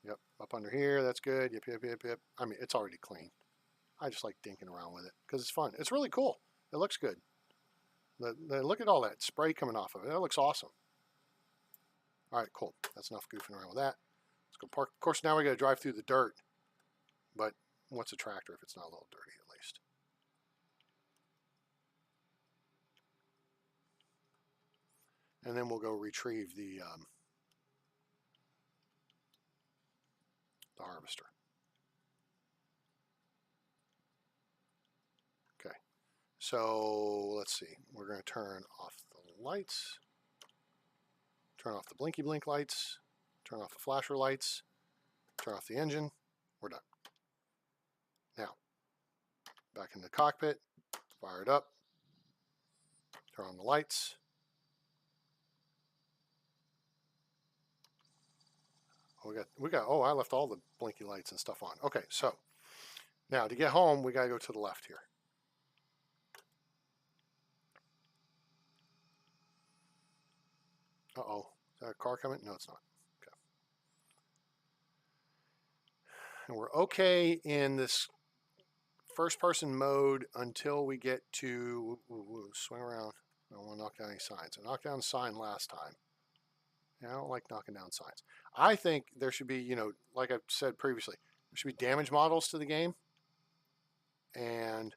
Speaker 1: Yep, up under here, that's good. Yep, yep, yep, yep. I mean, it's already clean. I just like dinking around with it because it's fun. It's really cool. It looks good. Look at all that spray coming off of it. That looks awesome. All right, cool. That's enough goofing around with that. Let's go park. Of course, now we got to drive through the dirt. But what's a tractor if it's not a little dirty at least? And then we'll go retrieve the harvester. Okay, so let's see. We're going to turn off the lights, turn off the blinky blink lights, turn off the flasher lights, turn off the engine. We're done. Now, back in the cockpit, fire it up, turn on the lights. Oh, I left all the blinky lights and stuff on. Okay, so now to get home, we got to go to the left here. Uh-oh, is that a car coming? No, it's not. Okay. And we're okay in this first-person mode until we get to, swing around. I don't want to knock down any signs. I knocked down a sign last time. Yeah, I don't like knocking down signs. I think there should be, you know, like I've said previously, there should be damage models to the game. And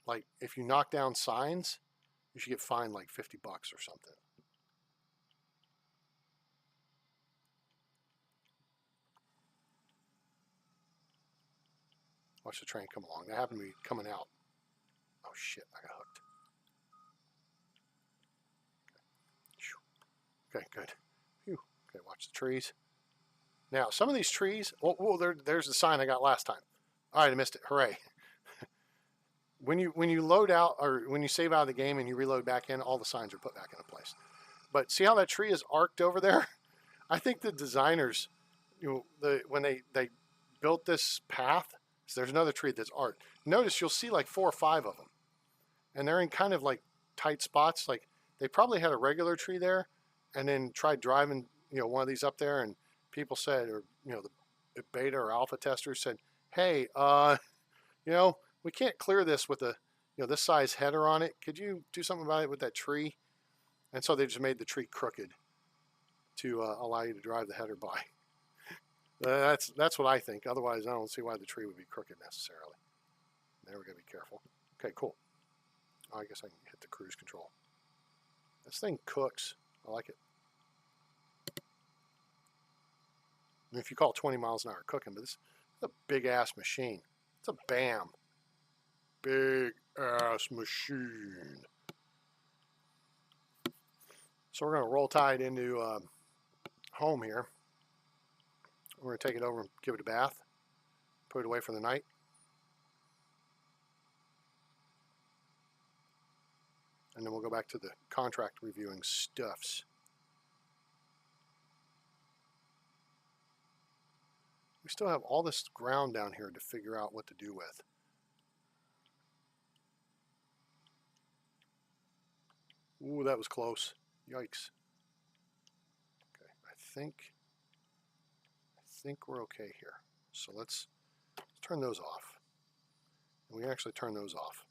Speaker 1: like if you knock down signs, you should get fined like $50 or something. Watch the train come along. That happened to be coming out. Oh shit, I got hooked. Okay, good. Phew. Okay, watch the trees. Now, some of these trees, there's the sign I got last time. All right, I missed it. Hooray. When you load out, or when you save out of the game and you reload back in, all the signs are put back into place. But see how that tree is arced over there? I think the designers, when they built this path, so there's another tree that's arced. Notice you'll see like 4 or 5 of them. And they're in kind of like tight spots. Like they probably had a regular tree there and then tried driving, one of these up there, and people said, or the beta or alpha testers said, hey, we can't clear this with a this size header on it. Could you do something about it with that tree? And so they just made the tree crooked to allow you to drive the header by. That's what I think. Otherwise, I don't see why the tree would be crooked necessarily. There, we gotta be careful. Okay, cool. I guess I can hit the cruise control. This thing cooks. I like it. And if you call 20 miles an hour cooking, but this is a big ass machine. It's a BAM. Big ass machine. So we're going to roll tide into home here. We're going to take it over and give it a bath. Put it away for the night. And then we'll go back to the contract reviewing stuffs. We still have all this ground down here to figure out what to do with. Ooh, that was close. Yikes. Okay, I think we're okay here. So let's turn those off. And we can actually turn those off.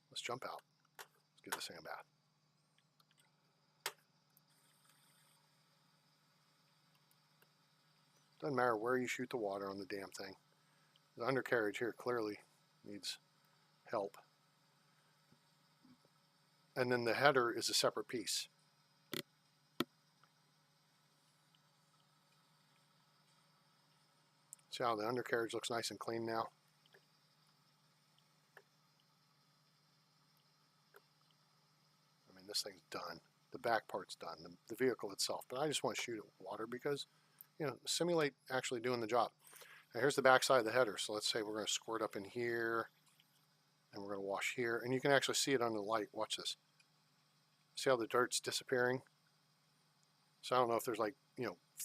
Speaker 1: Let's jump out. Let's give this thing a bath. Doesn't matter where you shoot the water on the damn thing. The undercarriage here clearly needs help. And then the header is a separate piece. See how the undercarriage looks nice and clean now? I mean, this thing's done. The back part's done, the vehicle itself. But I just want to shoot it with water because, simulate actually doing the job. Now here's the back side of the header. So let's say we're going to squirt up in here. And we're going to wash here. And you can actually see it under the light. Watch this. See how the dirt's disappearing? So I don't know if there's like,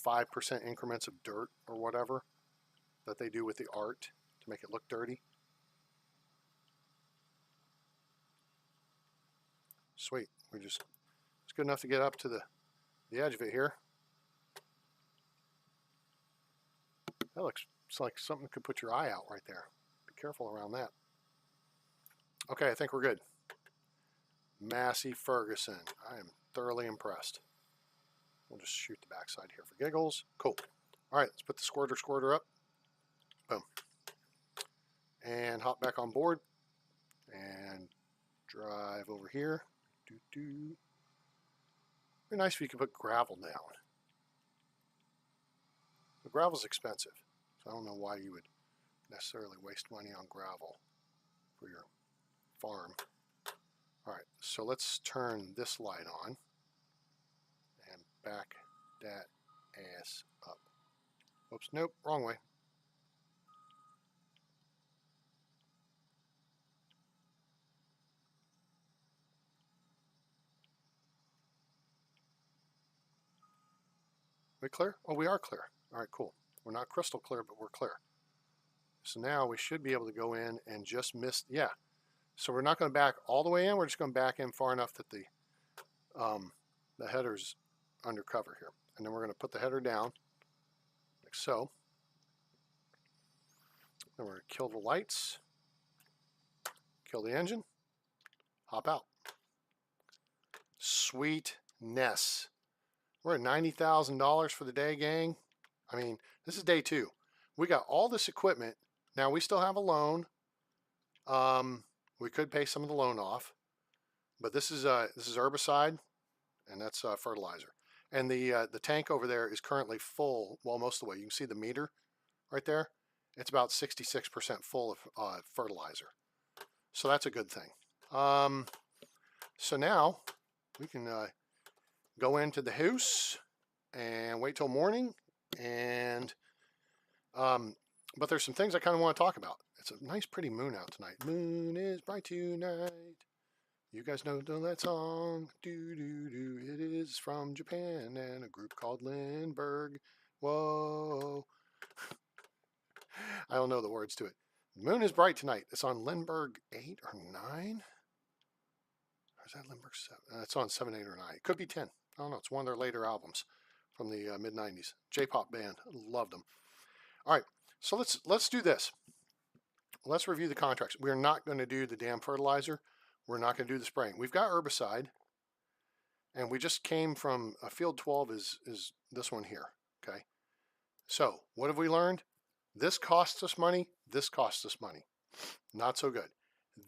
Speaker 1: 5% increments of dirt or whatever that they do with the art to make it look dirty. Sweet. It's good enough to get up to the edge of it here. That looks like something could put your eye out right there. Be careful around that. Okay, I think we're good. Massey Ferguson. I am thoroughly impressed. We'll just shoot the backside here for giggles. Cool. All right, let's put the squirter up. Boom. And hop back on board. And drive over here. It'd be nice if you could put gravel down. The gravel's expensive, so I don't know why you would necessarily waste money on gravel for your farm. All right, so let's turn this light on and back that ass up. Oops, nope, wrong way. We clear? Oh, we are clear. All right, cool. We're not crystal clear, but we're clear. So now we should be able to go in and just miss, yeah. So we're not going to back all the way in. We're just going to back in far enough that the header's under cover here. And then we're going to put the header down, like so. Then we're going to kill the lights, kill the engine, hop out. Sweetness. We're at $90,000 for the day, gang. I mean, this is day 2. We got all this equipment. Now we still have a loan. We could pay some of the loan off, but this is herbicide, and that's fertilizer. And the tank over there is currently full. Well, most of the way. You can see the meter right there. It's about 66% full of fertilizer. So that's a good thing. So now we can go into the house and wait till morning. And but there's some things I kind of want to talk about. It's a nice, pretty moon out tonight. Moon is bright tonight. You guys know that song. Do do do. It is from Japan and a group called Lindbergh. Whoa. I don't know the words to it. The moon is bright tonight. It's on Lindbergh 8 or 9. Or is that Lindbergh 7? It's on 7, 8, or 9. It could be 10. I don't know. It's one of their later albums from the mid-90s. J-pop band. Loved them. All right. So let's do this. Let's review the contracts. We're not going to do the damn fertilizer. We're not going to do the spraying. We've got herbicide. And we just came from field 12 is this one here. Okay. So what have we learned? This costs us money. This costs us money. Not so good.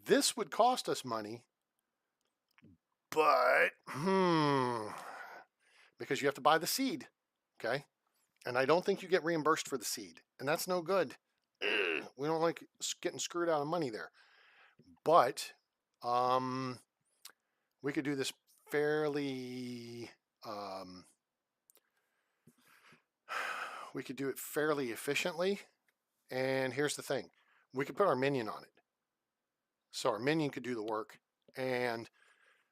Speaker 1: This would cost us money, but because you have to buy the seed, okay? And I don't think you get reimbursed for the seed, and that's no good. We don't like getting screwed out of money there. But we could do this fairly. We could do it fairly efficiently. And here's the thing. We could put our minion on it. So our minion could do the work, and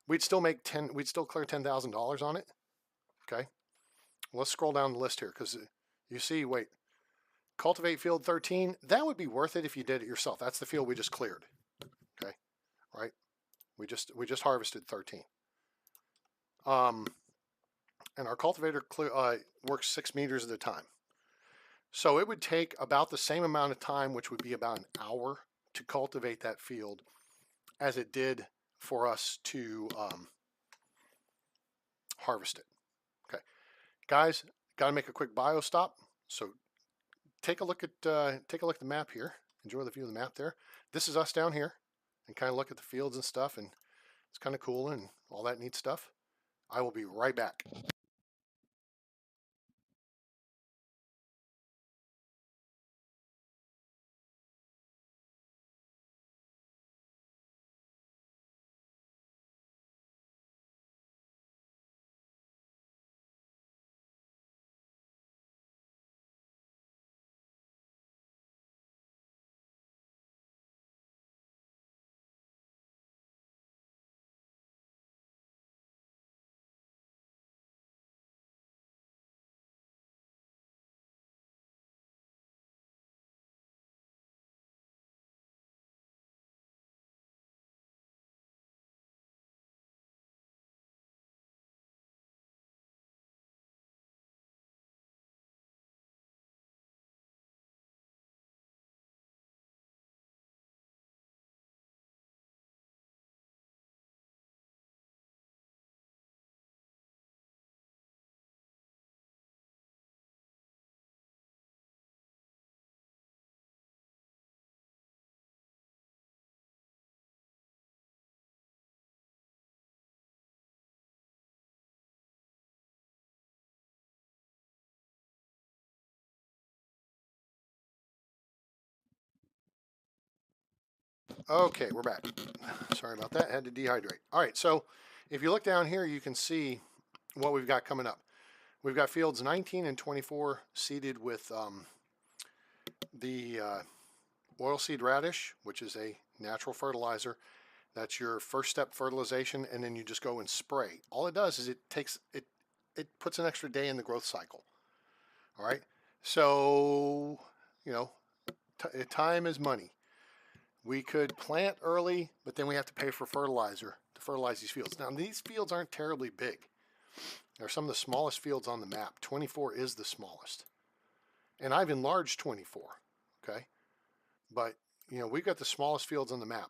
Speaker 1: we'd still clear $10,000 on it. Okay. Let's scroll down the list here, because you see, wait, cultivate field 13. That would be worth it if you did it yourself. That's the field we just cleared. Okay. Right. We just harvested 13. And our cultivator works 6 meters at a time. So it would take about the same amount of time, which would be about an hour, to cultivate that field as it did for us to harvest it. Okay, guys, got to make a quick bio stop. So take a look at the map here. Enjoy the view of the map there. This is us down here, and kind of look at the fields and stuff, and it's kind of cool and all that neat stuff. I will be right back. Okay, we're back. Sorry about that. Had to dehydrate. All right, so if you look down here, you can see what we've got coming up. We've got fields 19 and 24 seeded with the oilseed radish, which is a natural fertilizer. That's your first step fertilization, and then you just go and spray. All it does is it puts an extra day in the growth cycle. All right, so you know, time is money. We could plant early, but then we have to pay for fertilizer to fertilize these fields. Now, these fields aren't terribly big. They're some of the smallest fields on the map. 24 is the smallest. And I've enlarged 24, okay? But, we've got the smallest fields on the map.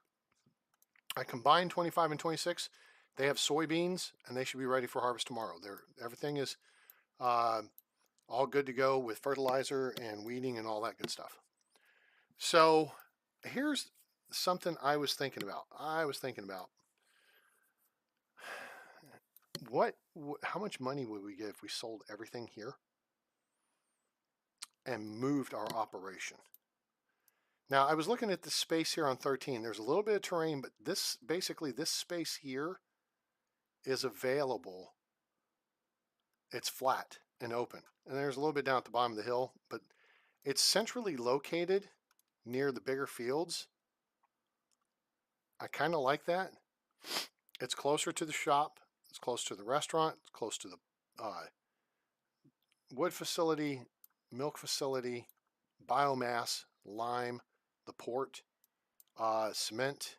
Speaker 1: I combined 25 and 26. They have soybeans, and they should be ready for harvest tomorrow. Everything is all good to go with fertilizer and weeding and all that good stuff. So here's something I was thinking about. How much money would we get if we sold everything here and moved our operation? Now, I was looking at the space here on 13. There's a little bit of terrain, but this space here is available. It's flat and open. And there's a little bit down at the bottom of the hill, but it's centrally located near the bigger fields. I kind of like that. It's closer to the shop. It's close to the restaurant. It's close to the wood facility, milk facility, biomass, lime, the port, cement,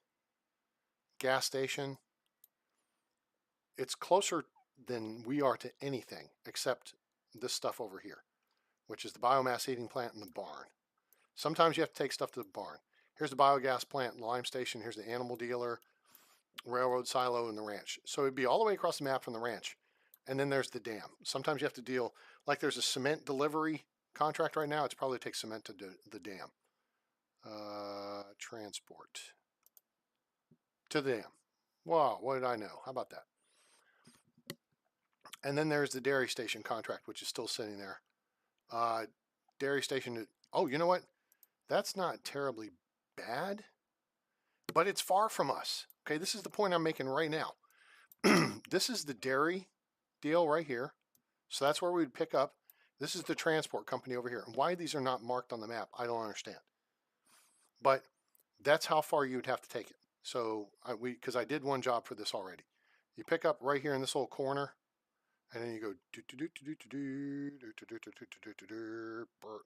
Speaker 1: gas station. It's closer than we are to anything except this stuff over here, which is the biomass heating plant and the barn. Sometimes you have to take stuff to the barn. Here's the biogas plant and lime station. Here's the animal dealer, railroad silo, and the ranch. So it'd be all the way across the map from the ranch. And then there's the dam. Sometimes you have to deal, like there's a cement delivery contract right now. It's probably take cement to the dam. Transport to the dam. Wow, what did I know? How about that? And then there's the dairy station contract, which is still sitting there. Dairy station, oh, you know what? That's not terribly bad, but it's far from us. Okay, this is the point I'm making right now. This is the dairy deal right here. So that's where we'd pick up. This is the transport company over here. And why these are not marked on the map, I don't understand. But that's how far you'd have to take it. So because I did one job for this already. You pick up right here in this little corner, and then you go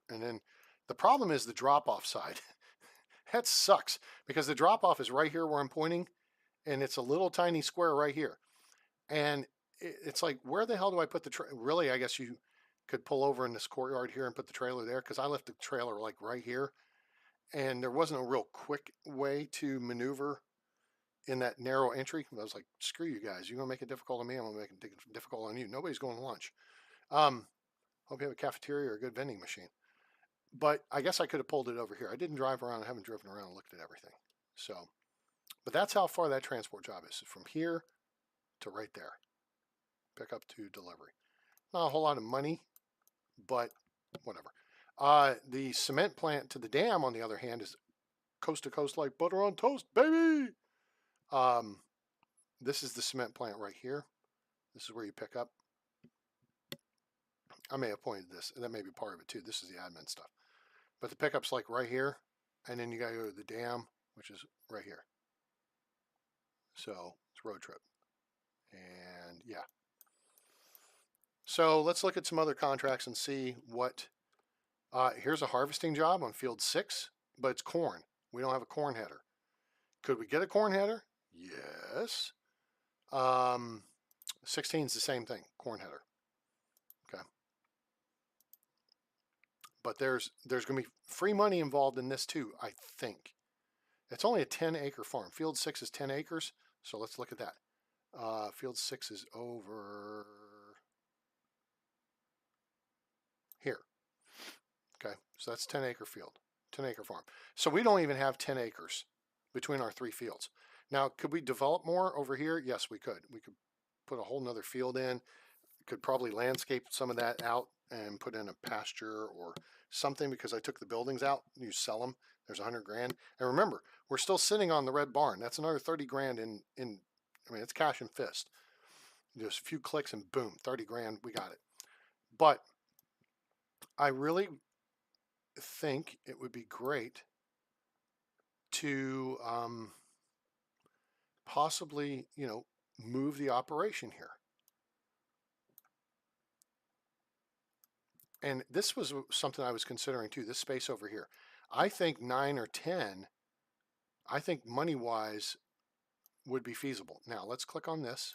Speaker 1: and then the problem is the drop-off side. That sucks because the drop-off is right here where I'm pointing, and it's a little tiny square right here. And it's like, where the hell do I put the really? I guess you could pull over in this courtyard here and put the trailer there, because I left the trailer like right here, and there wasn't a real quick way to maneuver in that narrow entry. I was like, screw you guys. You're going to make it difficult on me. I'm going to make it difficult on you. Nobody's going to lunch. Hope you have a cafeteria or a good vending machine. But I guess I could have pulled it over here. I didn't drive around. I haven't driven around and looked at everything. So, but that's how far that transport job is. From here to right there. Pick up to delivery. Not a whole lot of money, but whatever. The cement plant to the dam, on the other hand, is coast to coast like butter on toast, baby. This is the cement plant right here. This is where you pick up. I may have pointed this, and that may be part of it too. This is the admin stuff. But the pickup's like right here, and then you gotta go to the dam, which is right here. So it's road trip. And yeah. So let's look at some other contracts and see what. Here's a harvesting job on field 6, but it's corn. We don't have a corn header. Could we get a corn header? Yes. 16 is the same thing, corn header. Okay. But there's going to be free money involved in this too, I think. It's only a 10-acre farm. Field 6 is 10 acres, so let's look at that. Field 6 is over here. Okay, so that's 10-acre field, 10-acre farm. So we don't even have 10 acres between our 3 fields. Now, could we develop more over here? Yes, we could. We could put a whole nother field in. Could probably landscape some of that out and put in a pasture or something, because I took the buildings out. You sell them. There's 100 grand. And remember, we're still sitting on the red barn. That's another 30 grand in I mean, it's cash and fist. Just a few clicks and boom, 30 grand, we got it. But I really think it would be great to possibly, move the operation here. And this was something I was considering too, this space over here. I think 9 or 10, I think money-wise would be feasible. Now, let's click on this,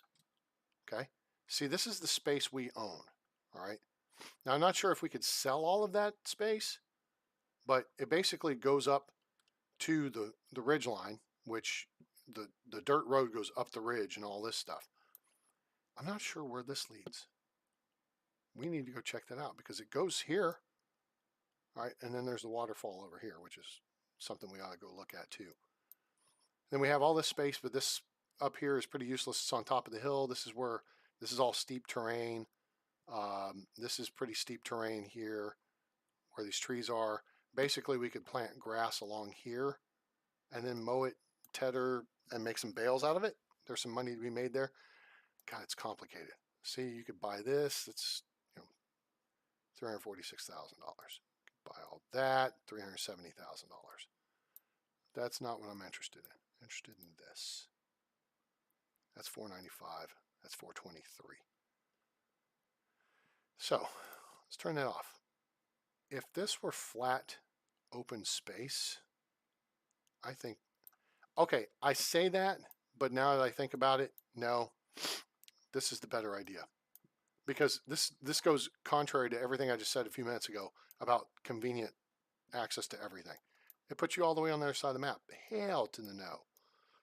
Speaker 1: okay? See, this is the space we own, all right? Now, I'm not sure if we could sell all of that space, but it basically goes up to the ridge line, which the dirt road goes up the ridge and all this stuff. I'm not sure where this leads. We need to go check that out because it goes here, all right? And then there's the waterfall over here, which is something we ought to go look at too. Then we have all this space, but this up here is pretty useless. It's on top of the hill. This is all steep terrain. This is pretty steep terrain here where these trees are. Basically, we could plant grass along here and then mow it, tether, and make some bales out of it. There's some money to be made there. God, it's complicated. See, you could buy this. It's $346,000. Buy all that, $370,000. That's not what I'm interested in. I'm interested in this. That's $495. That's $423. So let's turn that off. If this were flat, open space, I think, okay, I say that, but now that I think about it, no, this is the better idea. Because this goes contrary to everything I just said a few minutes ago about convenient access to everything. It puts you all the way on the other side of the map. Hell to the no.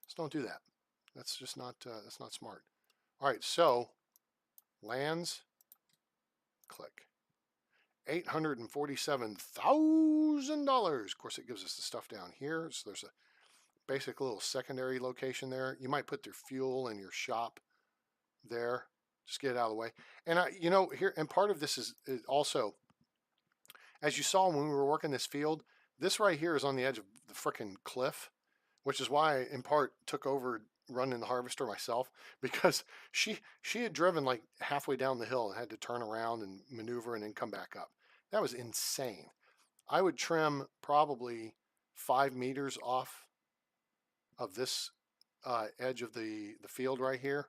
Speaker 1: Just don't do that. That's just not, that's not smart. All right, so lands, click. $847,000. Of course, it gives us the stuff down here. So there's a basic little secondary location there. You might put your fuel in your shop there. Just get it out of the way. And here, and part of this is also, as you saw when we were working this field, this right here is on the edge of the frickin' cliff, which is why I, in part, took over running the harvester myself, because she had driven like halfway down the hill and had to turn around and maneuver and then come back up. That was insane. I would trim probably 5 meters off of this edge of the field right here,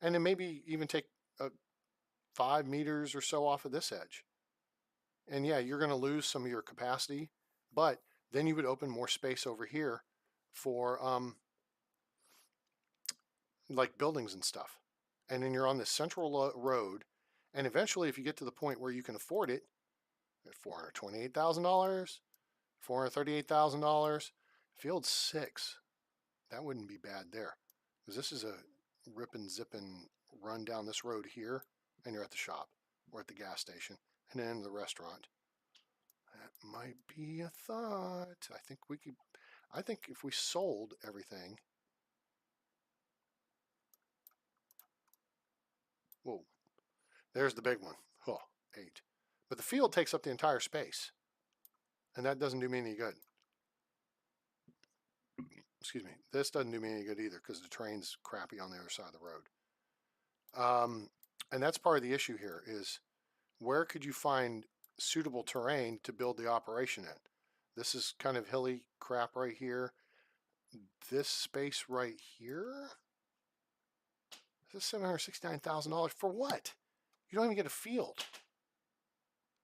Speaker 1: and then maybe even take 5 meters or so off of this edge. And yeah, you're going to lose some of your capacity, but then you would open more space over here for like buildings and stuff. And then you're on this central road, and eventually if you get to the point where you can afford it, at $428,000, $438,000, field 6, that wouldn't be bad there, because this is a rip and zip and run down this road here, and you're at the shop or at the gas station and then the restaurant. That might be a thought. I think if we sold everything. Whoa, there's the big one. Oh, 8. But the field takes up the entire space, and that doesn't do me any good. Excuse me. This doesn't do me any good either because the terrain's crappy on the other side of the road. And that's part of the issue here is where could you find suitable terrain to build the operation in? This is kind of hilly crap right here. This space right here, this is $769,000 for what? You don't even get a field.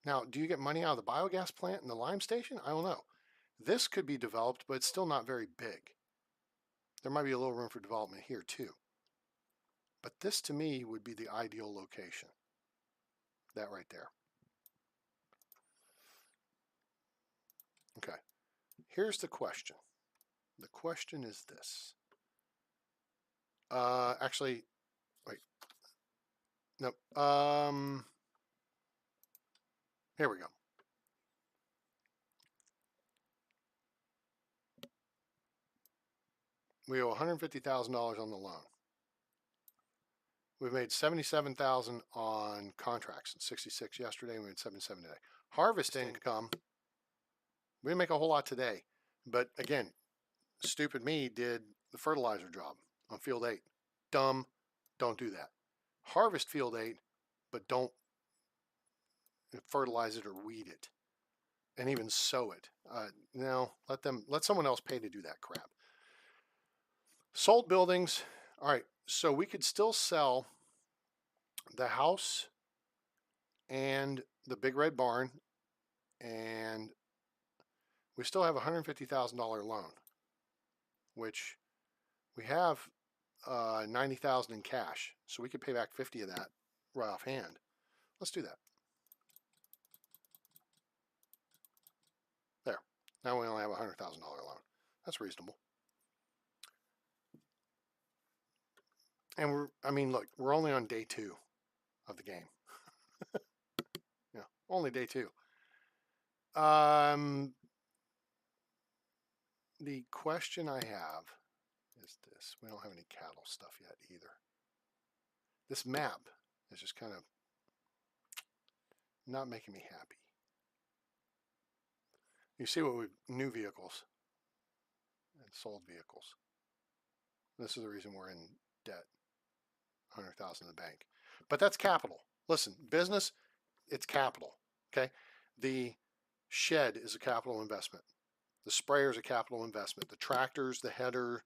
Speaker 1: Now, do you get money out of the biogas plant and the lime station? I don't know. This could be developed, but it's still not very big. There might be a little room for development here too. But this to me would be the ideal location. That right there. Okay. Here's the question. The question is this. Actually, wait. Nope. Here we go. We owe $150,000 on the loan. We've made $77,000 on contracts, 66 yesterday, we made $77 today. Harvest income, we didn't make a whole lot today, But again, stupid me did the fertilizer job on field 8. Dumb, don't do that. Harvest field 8, but don't fertilize it or weed it, and even sow it. No, let someone else pay to do that crap. Sold buildings. All right, so we could still sell the house and the big red barn, and we still have a $150,000 loan, which we have 90,000 in cash, so we could pay back 50 of that right offhand. Let's do that. There. Now we only have a $100,000 loan. That's reasonable. And look, we're only on day 2 of the game. Yeah, only day 2. The question I have is this. We don't have any cattle stuff yet either. This map is just kind of not making me happy. You see what new vehicles and sold vehicles. This is the reason we're in debt. 100,000 in the bank. But that's capital. Listen, business, it's capital. Okay? The shed is a capital investment. The sprayer is a capital investment. The tractors, the header,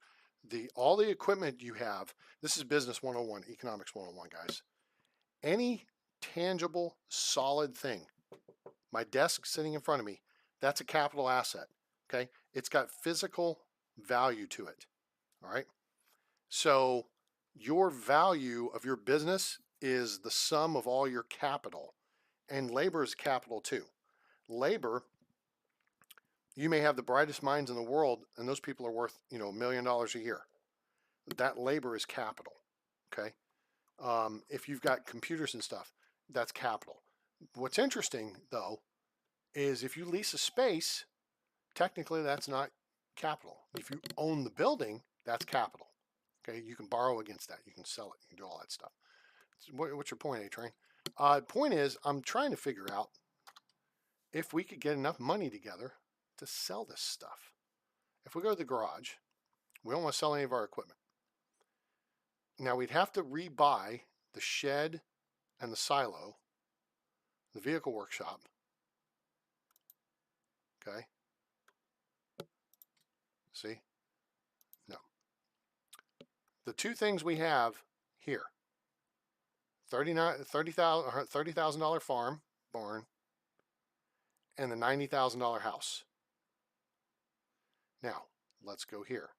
Speaker 1: all the equipment you have. This is business 101, economics 101, guys. Any tangible, solid thing, my desk sitting in front of me, that's a capital asset. Okay? It's got physical value to it. All right? So your value of your business is the sum of all your capital, and labor is capital too. Labor, you may have the brightest minds in the world, and those people are worth, $1 million a year. That labor is capital. Okay. If you've got computers and stuff, that's capital. What's interesting though is if you lease a space, technically that's not capital. If you own the building, that's capital. Okay, you can borrow against that. You can sell it. You can do all that stuff. What's your point, A-Train? Point is, I'm trying to figure out if we could get enough money together to sell this stuff. If we go to the garage, we don't want to sell any of our equipment. Now, we'd have to rebuy the shed and the silo, the vehicle workshop. Okay. See? No. The two things we have here, $30,000 farm, barn, and the $90,000 house. Now, let's go here.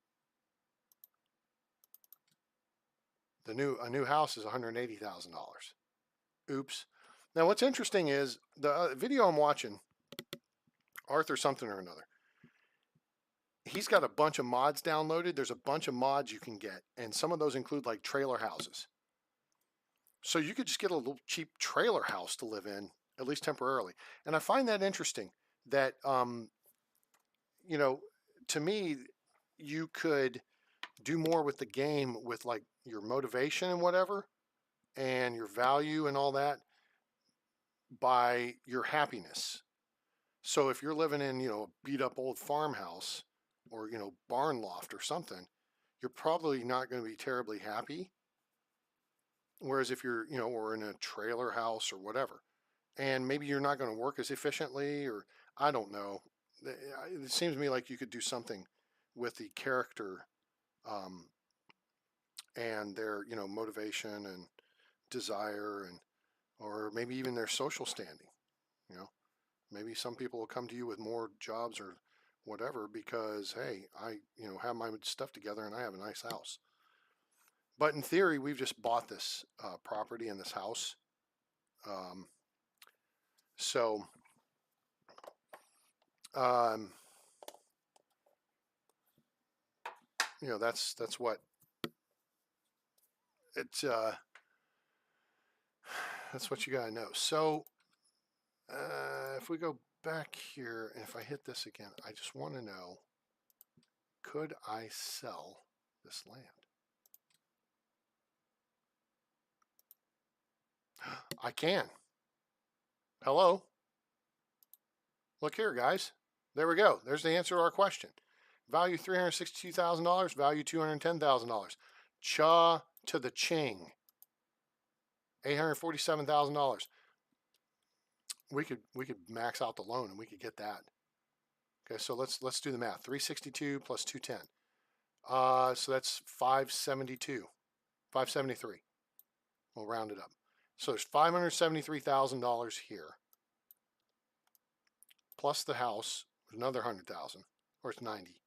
Speaker 1: A new house is $180,000. Oops. Now, what's interesting is the video I'm watching, Arthur something or another, he's got a bunch of mods downloaded. There's a bunch of mods you can get, and some of those include like trailer houses. So you could just get a little cheap trailer house to live in, at least temporarily. And I find that interesting that, to me, you could do more with the game with like your motivation and whatever, and your value and all that by your happiness. So if you're living in, a beat up old farmhouse or, barn loft or something, you're probably not going to be terribly happy. Whereas if you're, or in a trailer house or whatever, and maybe you're not going to work as efficiently, or I don't know. It seems to me like you could do something with the character and their, motivation and desire, and or maybe even their social standing. Maybe some people will come to you with more jobs or whatever because, hey, I, have my stuff together and I have a nice house. But in theory, we've just bought this property and this house. That's what it's. That's what you gotta know. So if we go back here and if I hit this again, I just want to know: could I sell this land? I can. Hello. Look here, guys. There we go. There's the answer to our question. Value $362,000. Value $210,000. Cha to the ching. $847,000. We could max out the loan and we could get that. Okay, so let's do the math. 362 plus 210. So that's 572. 573. We'll round it up. So there's $573,000 here. Plus the house, another 100,000, or it's 90.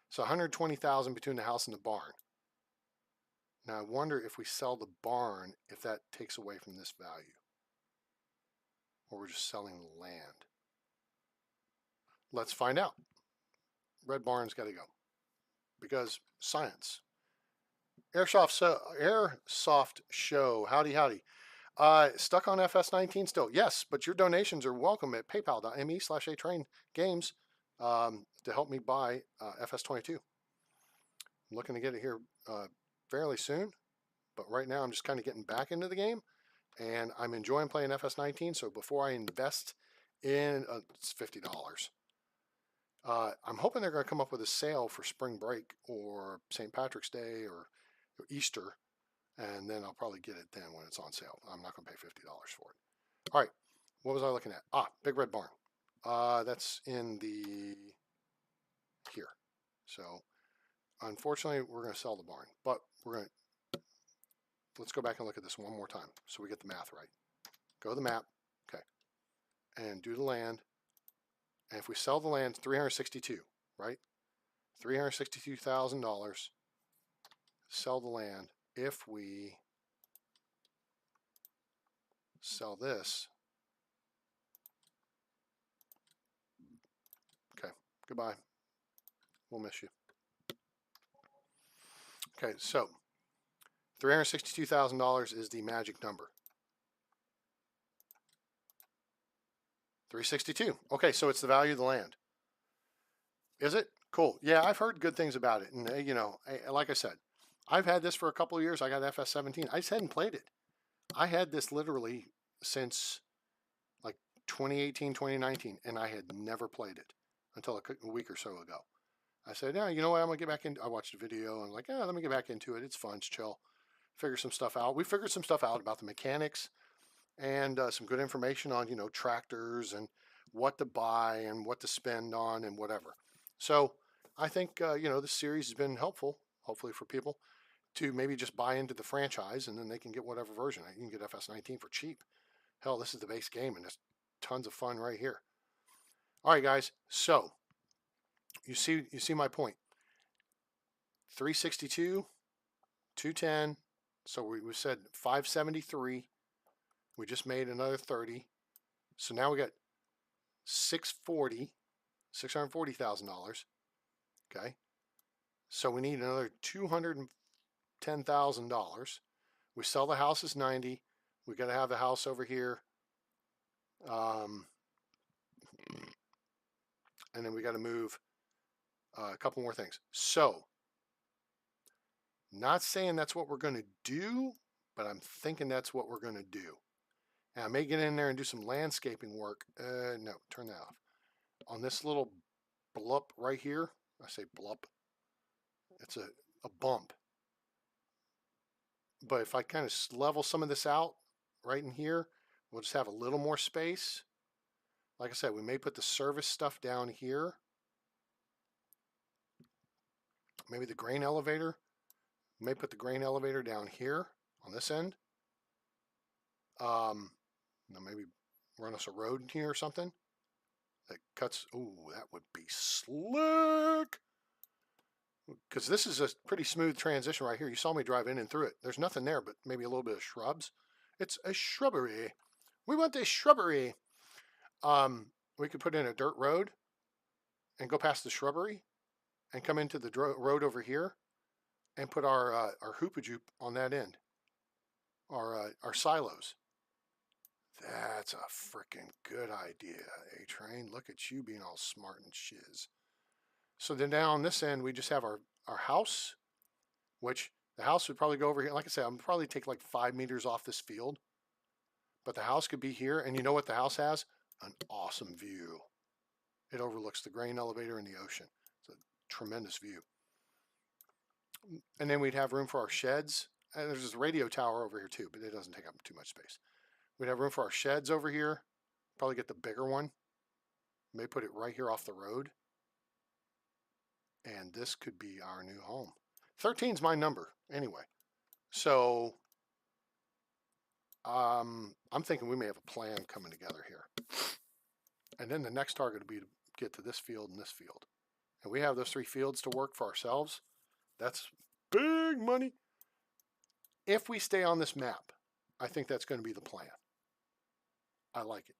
Speaker 1: So 120,000 between the house and the barn. Now I wonder if we sell the barn, if that takes away from this value. Or we're just selling the land. Let's find out. Red barn's got to go. Because science. Airsoft show. Howdy, howdy. Stuck on FS19 still? Yes, but your donations are welcome at paypal.me/atraingames to help me buy FS22. I'm looking to get it here fairly soon, but right now I'm just kind of getting back into the game, and I'm enjoying playing FS19, so before I invest in, it's $50. I'm hoping they're going to come up with a sale for spring break or St. Patrick's Day or Easter, and then I'll probably get it then when it's on sale. I'm not going to pay $50 for it. All right, what was I looking at? Big Red Barn. That's in the here. So unfortunately, we're going to sell the barn, but let's go back and look at this one more time so we get the math right. Go to the map, okay, and do the land. And if we sell the land, $362, right? $362,000. Sell the land. If we sell this, okay, goodbye. We'll miss you. Okay, so $362,000 is the magic number. 362. Okay, so it's the value of the land. Is it? Cool. Yeah, I've heard good things about it. And, like I said, I've had this for a couple of years. I got FS17. I just hadn't played it. I had this literally since like 2018, 2019, and I had never played it until a week or so ago. I said, yeah, you know what? I'm going to get back in. I watched a video and I'm like, let me get back into it. It's fun. It's chill. Figure some stuff out. We figured some stuff out about the mechanics and some good information on, tractors and what to buy and what to spend on and whatever. So I think, this series has been helpful, hopefully for people, to maybe just buy into the franchise and then they can get whatever version. You can get FS19 for cheap. Hell, this is the base game and there's tons of fun right here. All right, guys. So you see my point. 362, 210. So we said 573. We just made another 30. So now we got $640,000. Okay. So we need another $210,000. We sell the house as 90. We got to have the house over here. And then we got to move a couple more things. So, not saying that's what we're going to do, but I'm thinking that's what we're going to do. And I may get in there and do some landscaping work. No, turn that off. On this little blup right here, I say blup. It's a bump. But if I kind of level some of this out right in here, we'll just have a little more space. Like I said, we may put the service stuff down here. Maybe the grain elevator. We may put the grain elevator down here on this end. Maybe run us a road in here or something that cuts. Ooh, that would be slick. Because this is a pretty smooth transition right here. You saw me drive in and through it. There's nothing there but maybe a little bit of shrubs. It's a shrubbery. We want a shrubbery. We could put in a dirt road and go past the shrubbery and come into the road over here and put our hoopajoop on that end. Our silos. That's a freaking good idea, A-Train. Look at you being all smart and shiz. So then down on this end, we just have our house, which the house would probably go over here. Like I said, I'm probably take like 5 meters off this field. But the house could be here. And you know what the house has? An awesome view. It overlooks the grain elevator and the ocean. It's a tremendous view. And then we'd have room for our sheds. And there's this radio tower over here too, but it doesn't take up too much space. We'd have room for our sheds over here. Probably get the bigger one. May put it right here off the road. And this could be our new home. 13 is my number anyway. So I'm thinking we may have a plan coming together here. And then the next target would be to get to this field and this field. And we have those 3 fields to work for ourselves. That's big money. If we stay on this map, I think that's going to be the plan. I like it.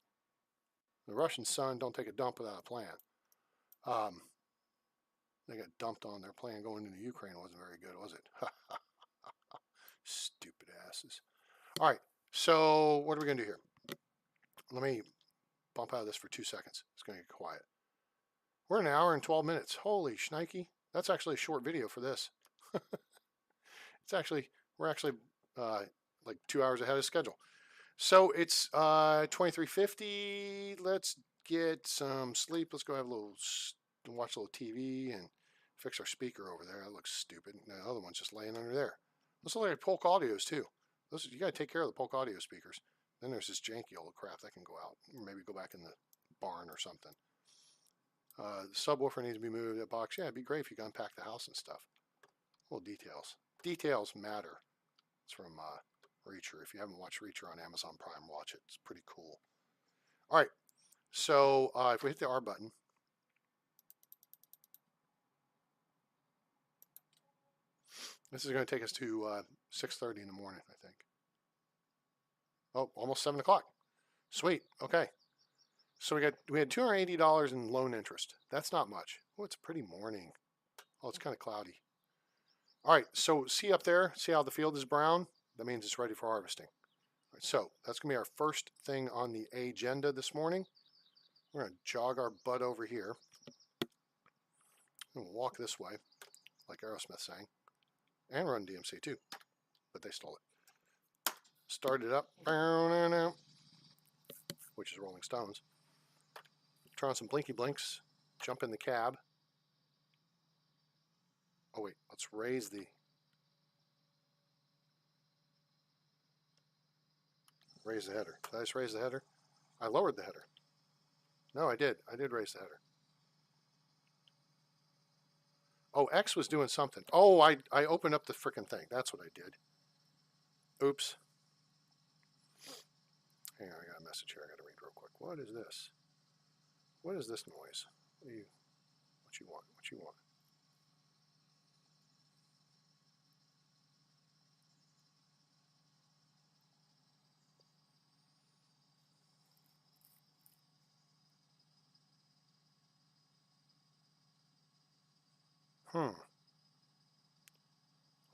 Speaker 1: The Russian sun don't take a dump without a plan. They got dumped on their plan going into Ukraine. Wasn't very good, was it? Stupid asses. All right, so what are we going to do here? Let me bump out of this for 2 seconds. It's going to get quiet. We're an hour and 12 minutes. Holy shnikey. That's actually a short video for this. We're actually like 2 hours ahead of schedule. So it's 23:50. Let's get some sleep. Let's go have a little, watch a little TV and fix our speaker over there. That looks stupid. And the other one's just laying under there. Let's look at Polk Audios too. Those, you got to take care of the Polk Audio speakers. Then there's this janky old crap that can go out. Maybe go back in the barn or something. The subwoofer needs to be moved. That box, yeah, it'd be great if you could unpack the house and stuff. Little details. Details matter. It's from Reacher. If you haven't watched Reacher on Amazon Prime, watch it. It's pretty cool. All right. So if we hit the R button, this is going to take us to 6:30 in the morning, I think. Oh, almost 7 o'clock. Sweet. Okay. So we had $280 in loan interest. That's not much. Oh, it's a pretty morning. Oh, it's kind of cloudy. All right. So see up there, see how the field is brown? That means it's ready for harvesting. All right, so that's going to be our first thing on the agenda this morning. We're going to jog our butt over here. We'll walk this way, like Aerosmith sang, and Run DMC too, but they stole it. Start it up, which is Rolling Stones. Turn on some blinky blinks, jump in the cab. Oh wait, let's raise the header. Did I just raise the header? I lowered the header. No, I did. I did raise the header. Oh, X was doing something. Oh, I opened up the frickin' thing. That's what I did. Oops. Hang on, I got a message here I got to read real quick. What is this? What is this noise? What you want? What you want?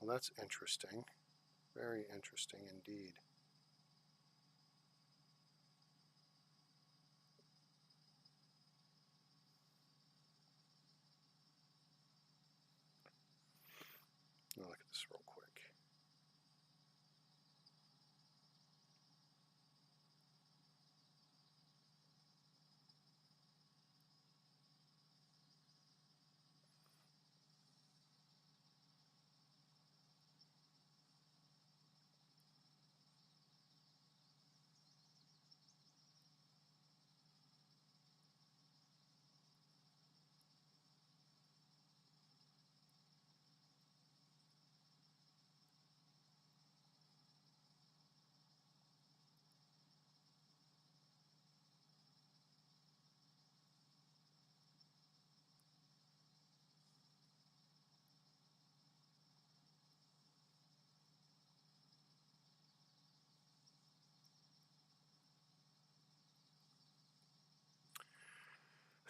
Speaker 1: Well, that's interesting. Very interesting indeed. I'll look at this real quick.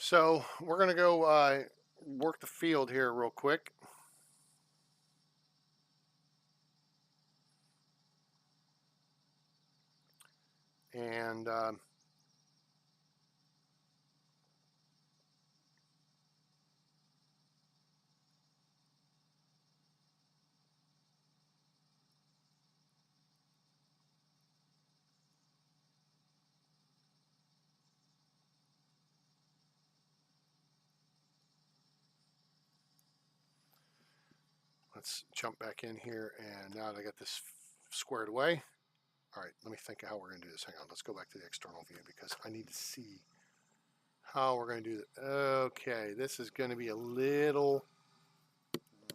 Speaker 1: So we're going to go work the field here real quick. And Let's jump back in here, and now that I got this squared away, all right, let me think of how we're going to do this. Hang on, let's go back to the external view because I need to see how we're going to do that. Okay, this is going to be a little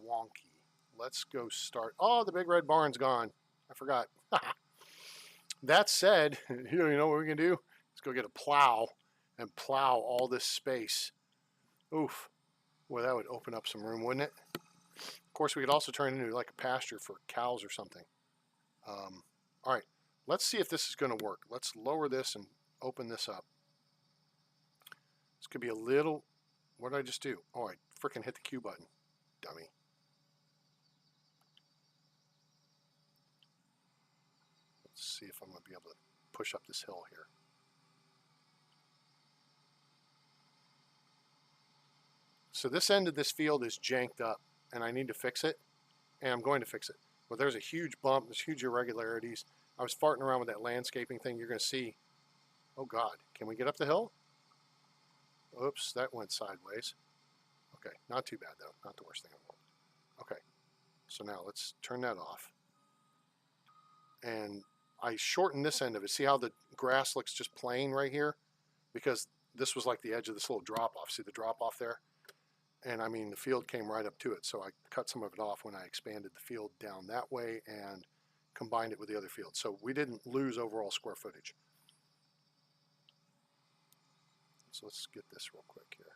Speaker 1: wonky. Let's go start. Oh, the big red barn's gone. I forgot. That said, you know what we can do? Let's go get a plow and plow all this space. Oof. Well, that would open up some room, wouldn't it? Of course, we could also turn it into like a pasture for cows or something. All right, let's see if this is going to work. Let's lower this and open this up. This could be a little... What did I just do? Oh, I freaking hit the Q button. Dummy. Let's see if I'm going to be able to push up this hill here. So this end of this field is janked up, and I need to fix it, and I'm going to fix it. Well, there's a huge bump. There's huge irregularities. I was farting around with that landscaping thing. You're going to see. Oh, God. Can we get up the hill? Oops, that went sideways. Okay, not too bad, though. Not the worst thing in the world. Okay, so now let's turn that off. And I shortened this end of it. See how the grass looks just plain right here? Because this was like the edge of this little drop-off. See the drop-off there? And I mean, the field came right up to it, so I cut some of it off when I expanded the field down that way and combined it with the other field. So we didn't lose overall square footage. So let's get this real quick here.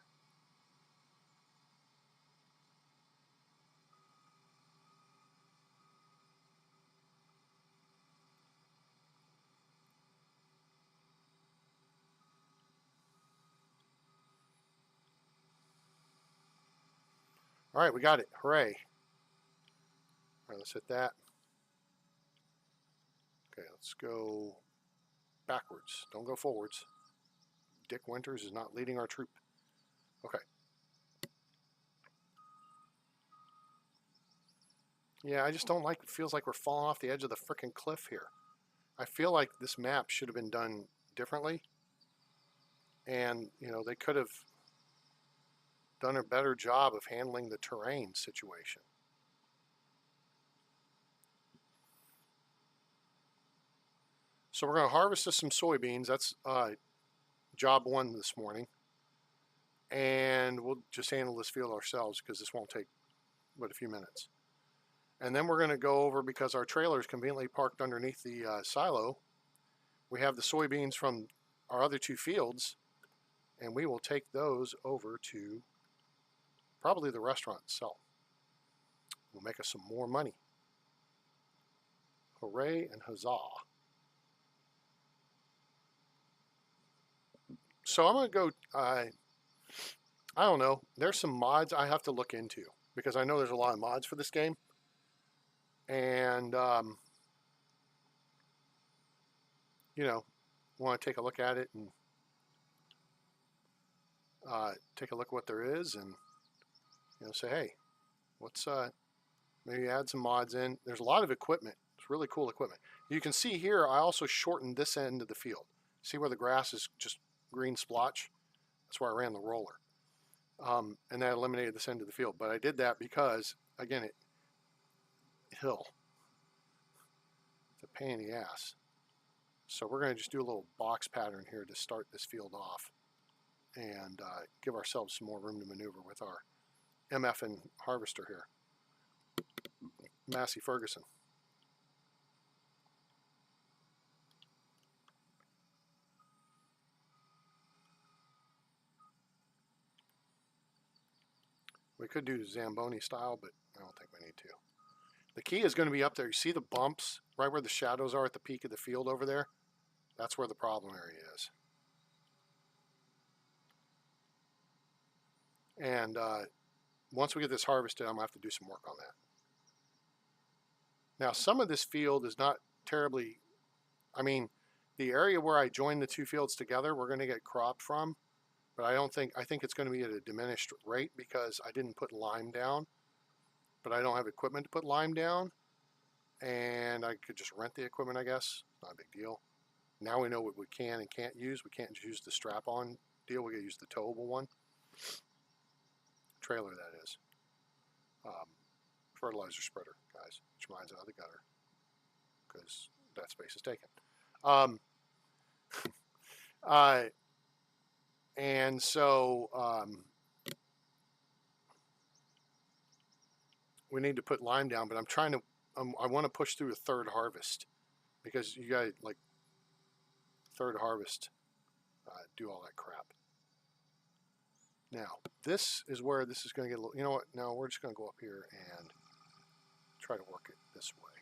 Speaker 1: All right, we got it. Hooray. All right, let's hit that. Okay, let's go backwards. Don't go forwards. Dick Winters is not leading our troop. Okay. Yeah, I just don't like it. Feels like we're falling off the edge of the frickin' cliff here. I feel like this map should have been done differently. And, you know, they could have done a better job of handling the terrain situation. So we're going to harvest some soybeans. That's job one this morning. And we'll just handle this field ourselves because this won't take but a few minutes. And then we're going to go over, because our trailer is conveniently parked underneath the silo, we have the soybeans from our other two fields, and we will take those over to probably the restaurant and sell. We'll make us some more money. Hooray and huzzah. So I'm going to go, I don't know, there's some mods I have to look into, because I know there's a lot of mods for this game. And, you know, want to take a look at it and take a look at what there is and, you know, say, hey, let's maybe add some mods in. There's a lot of equipment. It's really cool equipment. You can see here, I also shortened this end of the field. See where the grass is just green splotch? That's where I ran the roller. And that eliminated this end of the field. But I did that because, again, hill. It's a pain in the ass. So we're going to just do a little box pattern here to start this field off and give ourselves some more room to maneuver with our MF and harvester here. Massey Ferguson. We could do Zamboni style, but I don't think we need to. The key is going to be up there. You see the bumps right where the shadows are at the peak of the field over there? That's where the problem area is. And once we get this harvested, I'm going to have to do some work on that. Now, some of this field is not terribly, I mean, the area where I joined the two fields together, we're going to get crop from, but I think it's going to be at a diminished rate because I didn't put lime down, but I don't have equipment to put lime down, and I could just rent the equipment, I guess. Not a big deal. Now we know what we can and can't use. We can't just use the strap-on deal. We got to use the towable one. Trailer, that is. fertilizer spreader, guys, which mine's out of the gutter because that space is taken. Um, and so we need to put lime down, but I'm trying to, I want to push through a third harvest because you got like third harvest, do all that crap. Now, this is where this is going to get a little, you know what? No, we're just going to go up here and try to work it this way.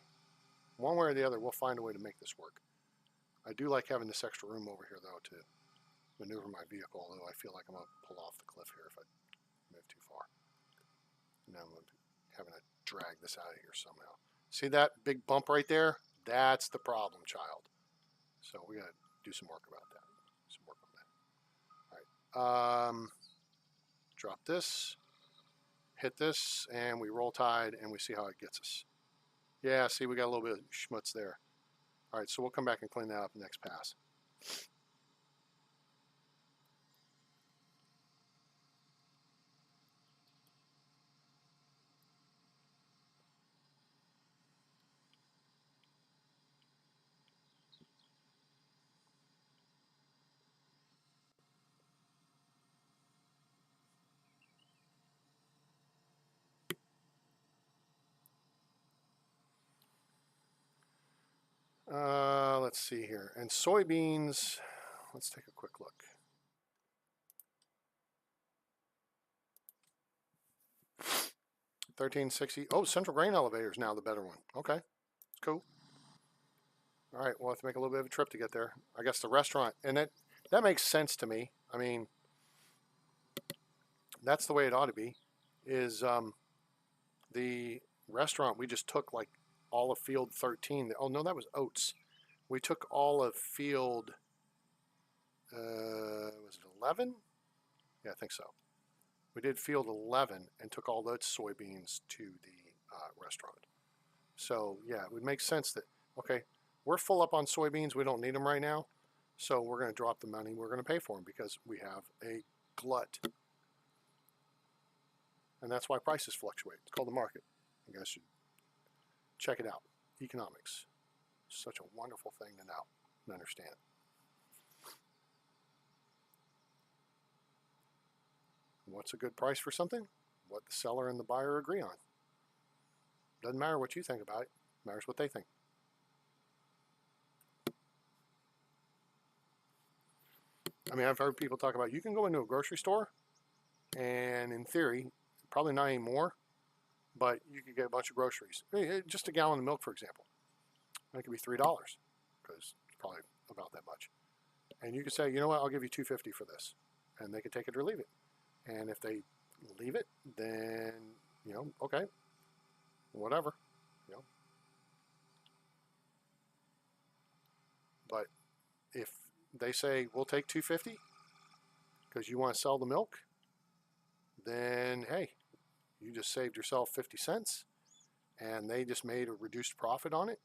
Speaker 1: One way or the other, we'll find a way to make this work. I do like having this extra room over here, though, to maneuver my vehicle, although I feel like I'm going to pull off the cliff here if I move too far. Now I'm having to drag this out of here somehow. See that big bump right there? That's the problem, child. So we got to do some work about that. Some work on that. All right. Drop this, hit this, and we roll tide, and we see how it gets us. Yeah, see, we got a little bit of schmutz there. All right, so we'll come back and clean that up next pass. Let's see here. And soybeans, let's take a quick look. $13.60. Oh, Central Grain Elevator is now the better one. Okay, cool. All right, we'll have to make a little bit of a trip to get there. I guess the restaurant, and that makes sense to me. I mean, that's the way it ought to be. Is the restaurant we just took like all of field 13. Oh no, that was oats. We took all of field, was it 11? Yeah, I think so. We did field 11 and took all those soybeans to the restaurant. So yeah, it would make sense that, okay, we're full up on soybeans. We don't need them right now. So we're going to drop the money we're going to pay for them because we have a glut. And that's why prices fluctuate. It's called the market. You guys should check it out. Economics. Such a wonderful thing to know and understand. What's a good price for something? What the seller and the buyer agree on. Doesn't matter what you think about it. It matters what they think. I mean, I've heard people talk about you can go into a grocery store and in theory, probably not anymore, but you could get a bunch of groceries. Just a gallon of milk, for example. That could be $3 because it's probably about that much. And you could say, you know what, I'll give you $2.50 for this. And they could take it or leave it. And if they leave it, then, you know, okay, whatever, you know. But if they say, we'll take $2.50 because you want to sell the milk, then, hey, you just saved yourself 50 cents and they just made a reduced profit on it.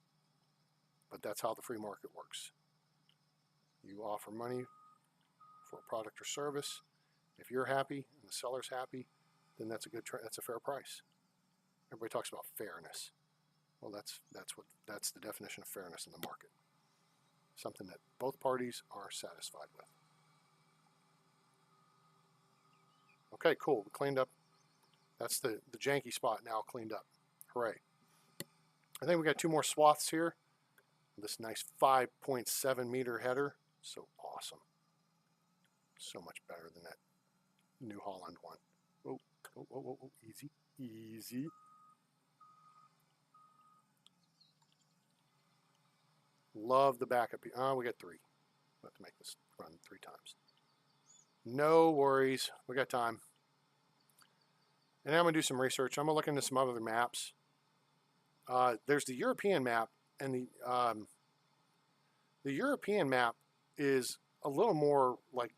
Speaker 1: But that's how the free market works. You offer money for a product or service. If you're happy and the seller's happy, then that's a fair price. Everybody talks about fairness. Well, that's the definition of fairness in the market. Something that both parties are satisfied with. Okay, cool. We cleaned up. That's the janky spot now cleaned up. Hooray. I think we got 2 more swaths here. This nice 5.7 meter header. So awesome. So much better than that New Holland one. Oh, oh, oh, oh, oh. Easy, easy. Love the backup. We got 3. We'll have to make this run 3 times. No worries. We got time. And now I'm going to do some research. I'm going to look into some other maps. There's the European map, and the European map is a little more like,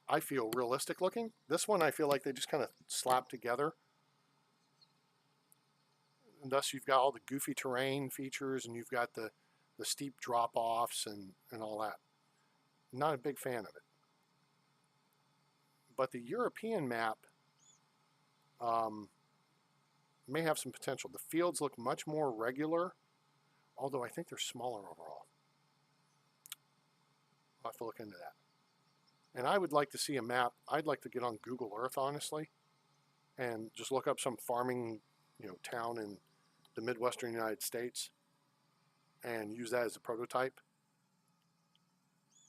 Speaker 1: I feel, realistic looking. This one I feel like they just kind of slapped together. And thus you've got all the goofy terrain features and you've got the steep drop-offs and all that. Not a big fan of it. But the European map may have some potential. The fields look much more regular, although I think they're smaller overall. I'll have to look into that. And I would like to see a map. I'd like to get on Google Earth, honestly, and just look up some farming, town in the Midwestern United States and use that as a prototype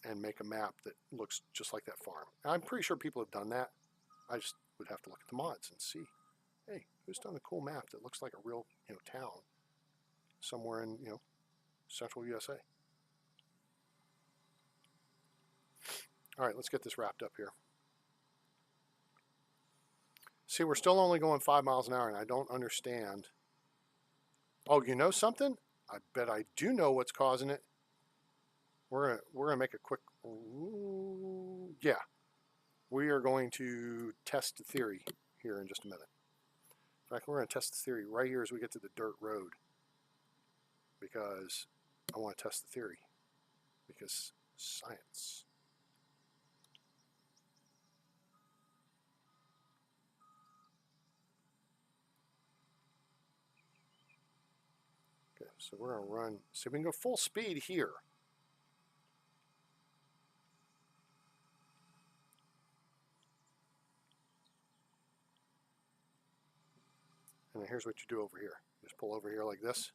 Speaker 1: and make a map that looks just like that farm. And I'm pretty sure people have done that. I just would have to look at the mods and see, hey, who's done a cool map that looks like a real, town somewhere in, central USA. All right, let's get this wrapped up here. See, we're still only going 5 miles an hour, and I don't understand. Oh, you know something? I bet I do know what's causing it. We're gonna make a quick. Yeah, we are going to test the theory here in just a minute. In fact, we're going to test the theory right here as we get to the dirt road, because I want to test the theory, because science. Okay, so we're going to run. See, we can go full speed here. And then here's what you do over here. Just pull over here like this.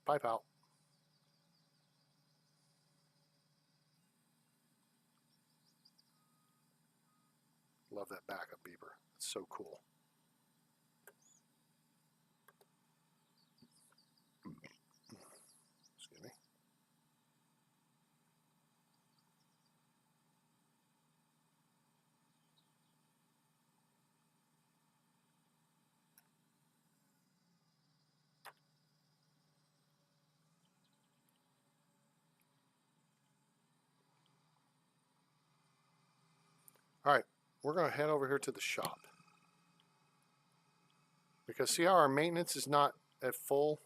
Speaker 1: Pipe out. Love that backup beeper. It's so cool. Excuse me. All right, we're going to head over here to the shop. Because see how our maintenance is not at full?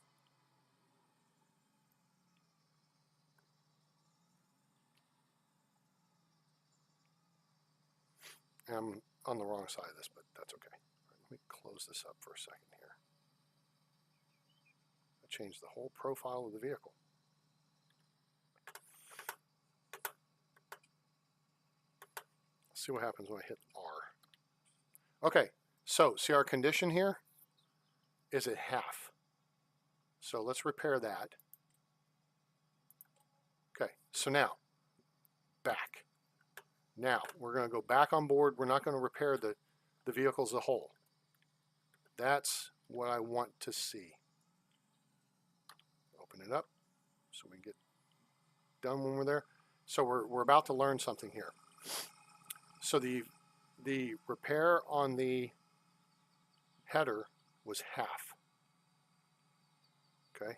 Speaker 1: I'm on the wrong side of this, but that's okay. Right, let me close this up for a second here. I changed the whole profile of the vehicle. Let's see what happens when I hit R. Okay, so see our condition here is at half. So let's repair that. Okay, so now, back. Now, we're going to go back on board. We're not going to repair the vehicle as a whole. That's what I want to see. Open it up so we can get done when we're there. So we're about to learn something here. So the repair on the header was half. Okay.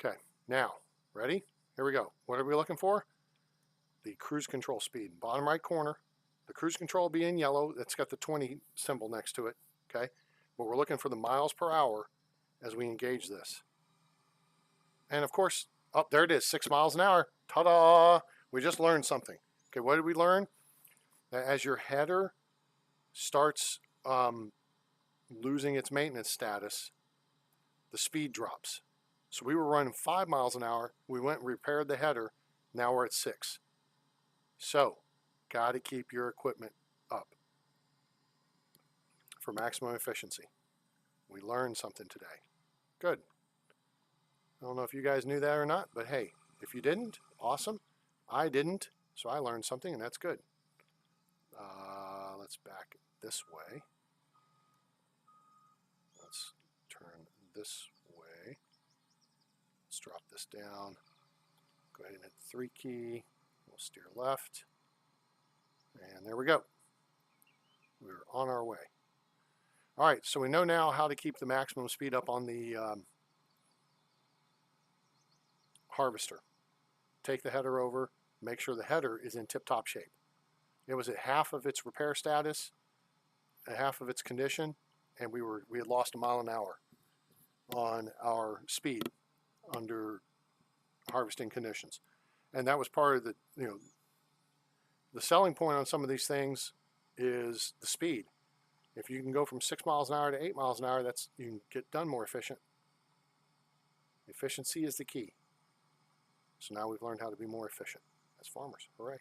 Speaker 1: Okay, now, ready? Here we go. What are we looking for? The cruise control speed. Bottom right corner. The cruise control will be in yellow. That's got the 20 symbol next to it. Okay, but we're looking for the miles per hour as we engage this. And of course, oh, there it is, 6 miles an hour. Ta-da! We just learned something. Okay, what did we learn? That as your header starts losing its maintenance status, the speed drops. So we were running 5 miles an hour. We went and repaired the header. Now we're at 6. So, got to keep your equipment up for maximum efficiency. We learned something today. Good. I don't know if you guys knew that or not, but hey, if you didn't, awesome. I didn't, so I learned something, and that's good. Let's back this way. Let's turn this way. Let's drop this down. Go ahead and hit the 3 key. We'll steer left. And there we go. We're on our way. All right, so we know now how to keep the maximum speed up on the harvester. Take the header over, make sure the header is in tip-top shape. It was at half of its repair status, at half of its condition, and we had lost a mile an hour on our speed under harvesting conditions. And that was part of the, the selling point on some of these things is the speed. If you can go from 6 miles an hour to 8 miles an hour, you can get done more efficient. Efficiency is the key. So now we've learned how to be more efficient as farmers. Hooray.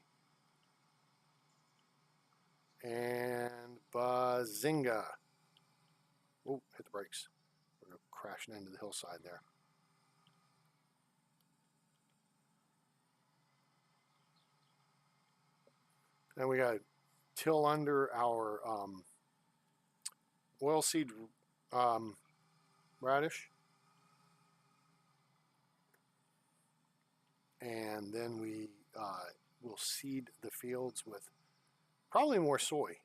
Speaker 1: And bazinga. Oh, hit the brakes. We're crashing into the hillside there. Then we got to till under our oilseed radish. And then we will seed the fields with probably more soy.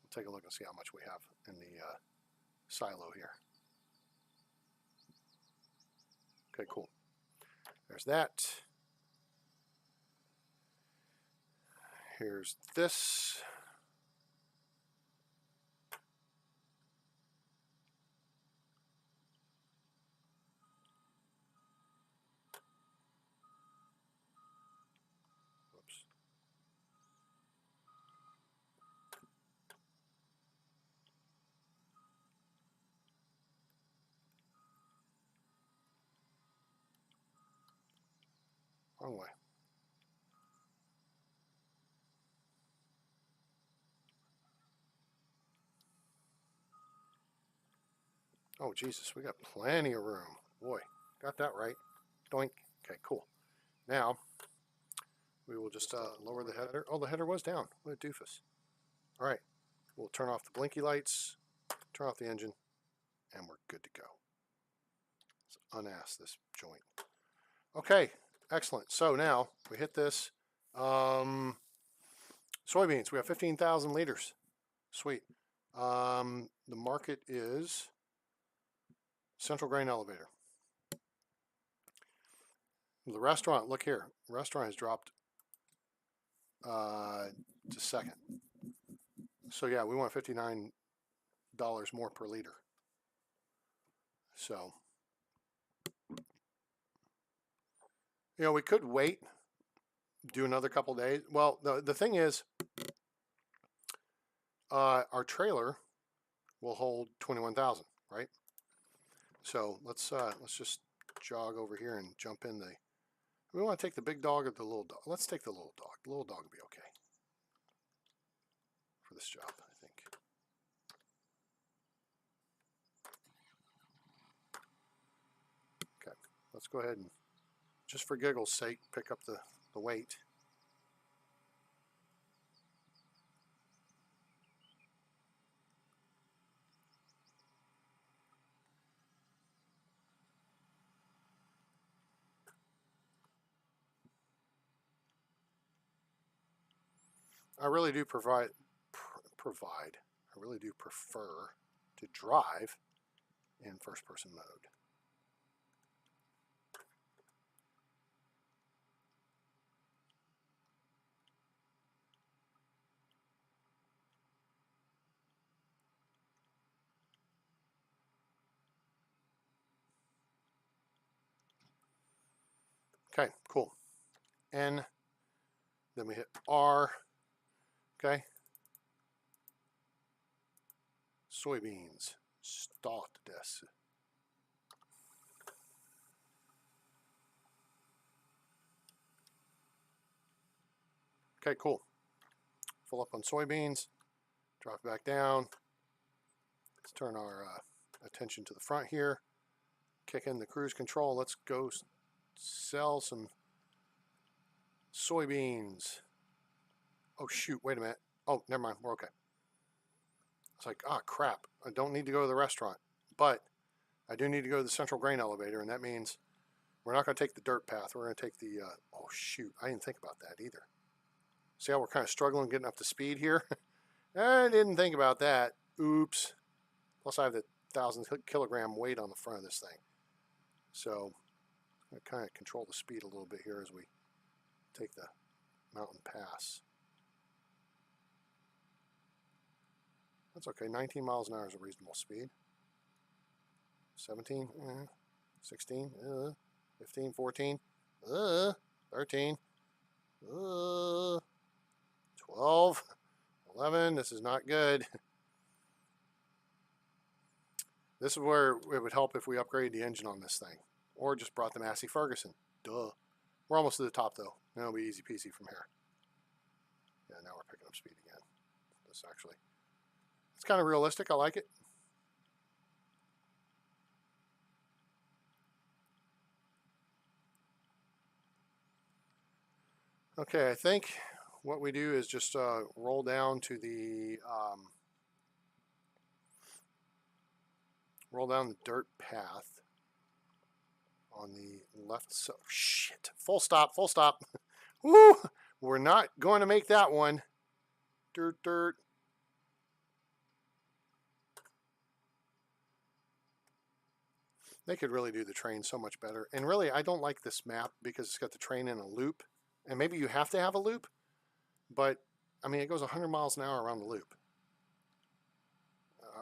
Speaker 1: We'll take a look and see how much we have in the silo here. Okay, cool. There's that. Here's this. Whoops. Wrong way. Oh, Jesus, we got plenty of room. Boy, got that right. Doink. Okay, cool. Now, we will just lower the header. Oh, the header was down. What a doofus. All right, we'll turn off the blinky lights, turn off the engine, and we're good to go. Let's unass this joint. Okay, excellent. So now we hit this. Soybeans, we have 15,000 liters. Sweet. The market is Central Grain Elevator. The restaurant, look here. The restaurant has dropped to second. So yeah, we want $59 more per liter. So, we could wait, do another couple days. Well, the thing is, our trailer will hold 21,000, right? So let's just jog over here and jump in the. We want to take the big dog or the little dog. Let's take the little dog. The little dog will be okay for this job, I think. Okay, let's go ahead and, just for giggles' sake, pick up the weight. I really do I really do prefer to drive in first-person mode. Okay, cool. N, then we hit R. Okay. Soybeans. Start this. Okay, cool. Full up on soybeans. Drop it back down. Let's turn our attention to the front here. Kick in the cruise control. Let's go sell some soybeans. Oh, shoot. Wait a minute. Oh, never mind. We're okay. It's like, ah, crap. I don't need to go to the restaurant, but I do need to go to the Central Grain Elevator, and that means we're not going to take the dirt path. We're going to take the, oh, shoot. I didn't think about that either. See how we're kind of struggling getting up to speed here? I didn't think about that. Oops. Plus I have the 1,000 kilogram weight on the front of this thing. So I'm going to kind of control the speed a little bit here as we take the mountain pass. That's okay. 19 miles an hour is a reasonable speed. 17, 16, 15, 14, 13, 12, 11. This is not good. This is where it would help if we upgrade the engine on this thing. Or just brought the Massey Ferguson. Duh. We're almost to the top though. Now it'll be easy peasy from here. Yeah, now we're picking up speed again. This actually, it's kind of realistic. I like it. Okay, I think what we do is just roll down to the dirt path on the left side. Shit! Full stop! Full stop! Woo! We're not going to make that one. Dirt, dirt. They could really do the train so much better. And really, I don't like this map because it's got the train in a loop. And maybe you have to have a loop, but I mean, it goes 100 miles an hour around the loop.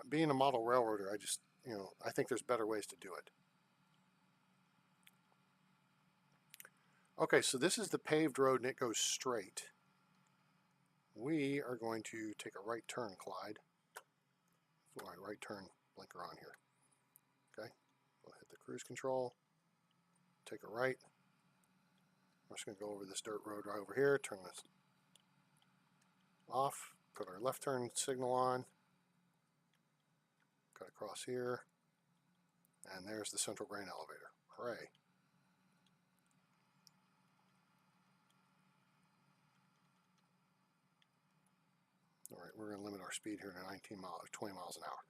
Speaker 1: Being a model railroader, I just, I think there's better ways to do it. Okay, so this is the paved road and it goes straight. We are going to take a right turn, Clyde. So right turn blinker on here. Okay, we'll hit the cruise control, take a right. We're just going to go over this dirt road right over here, turn this off, put our left turn signal on, cut across here, and there's the central grain elevator. Hooray. All right, we're going to limit our speed here to 20 miles an hour.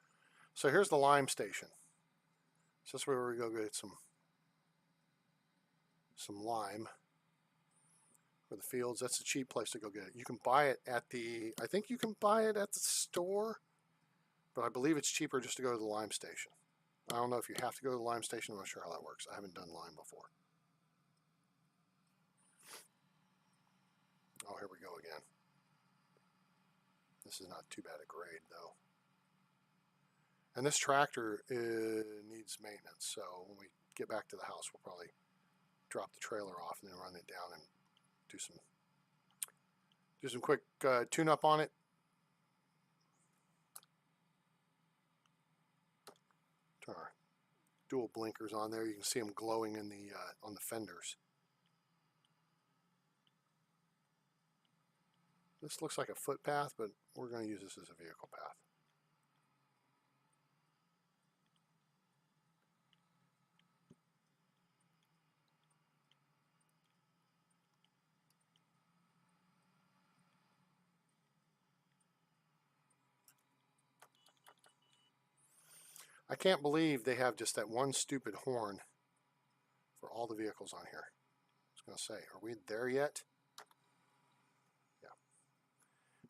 Speaker 1: So here's the lime station. So this is where we go get some lime for the fields. That's a cheap place to go get it. You can buy it at the, I think you can buy it at the store, but I believe it's cheaper just to go to the lime station. I don't know if you have to go to the lime station. I'm not sure how that works. I haven't done lime before. Oh, here we go again. This is not too bad a grade though. And this tractor needs maintenance, so when we get back to the house, we'll probably drop the trailer off and then run it down and do some quick tune-up on it. Turn our dual blinkers on there. You can see them glowing in the on the fenders. This looks like a footpath, but we're going to use this as a vehicle path. I can't believe they have just that one stupid horn for all the vehicles on here. I was going to say, are we there yet? Yeah.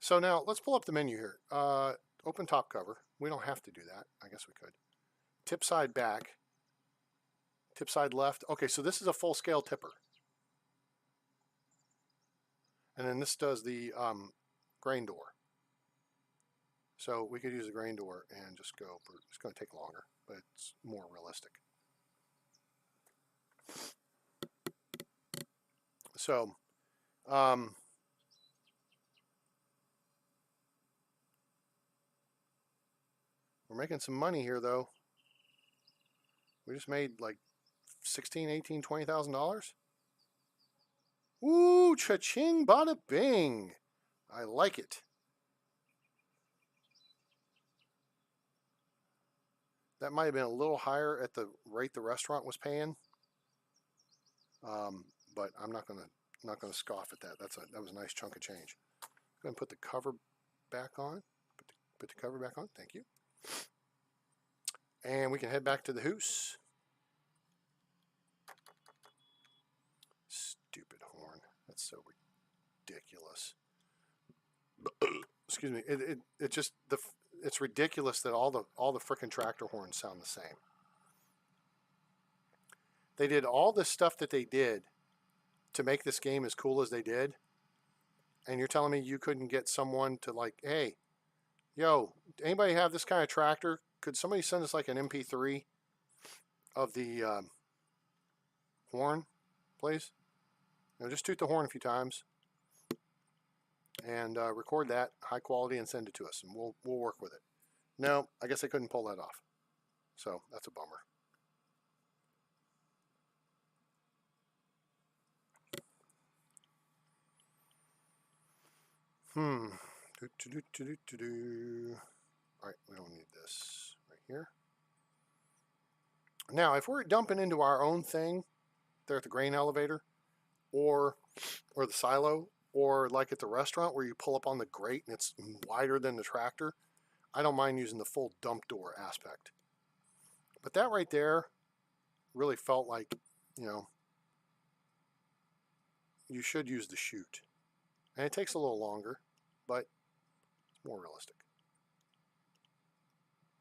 Speaker 1: So now let's pull up the menu here. Open top cover. We don't have to do that. I guess we could. Tip side back. Tip side left. Okay, so this is a full scale tipper. And then this does the grain door. So we could use the grain door and just go for, it's going to take longer, but it's more realistic. So, we're making some money here though. We just made like $16, $18, $20,000. Woo, cha-ching, bada bing. I like it. That might have been a little higher at the rate the restaurant was paying, but I'm not gonna scoff at that. That was a nice chunk of change. Go ahead and put the cover back on. Put the cover back on. Thank you. And we can head back to the house. Stupid horn. That's so ridiculous. Excuse me. It just it's ridiculous that all the frickin' tractor horns sound the same. They did all the stuff that they did to make this game as cool as they did, and you're telling me you couldn't get someone to like, hey, yo, anybody have this kind of tractor? Could somebody send us like an MP3 of the horn, please? You know, just toot the horn a few times and record that high quality and send it to us, and we'll work with it. No, I guess I couldn't pull that off, so that's a bummer. All right, we don't need this right here. Now, if we're dumping into our own thing there at the grain elevator, or the silo, or like at the restaurant where you pull up on the grate and it's wider than the tractor, I don't mind using the full dump door aspect. But that right there really felt like, you know, you should use the chute. And it takes a little longer, but it's more realistic.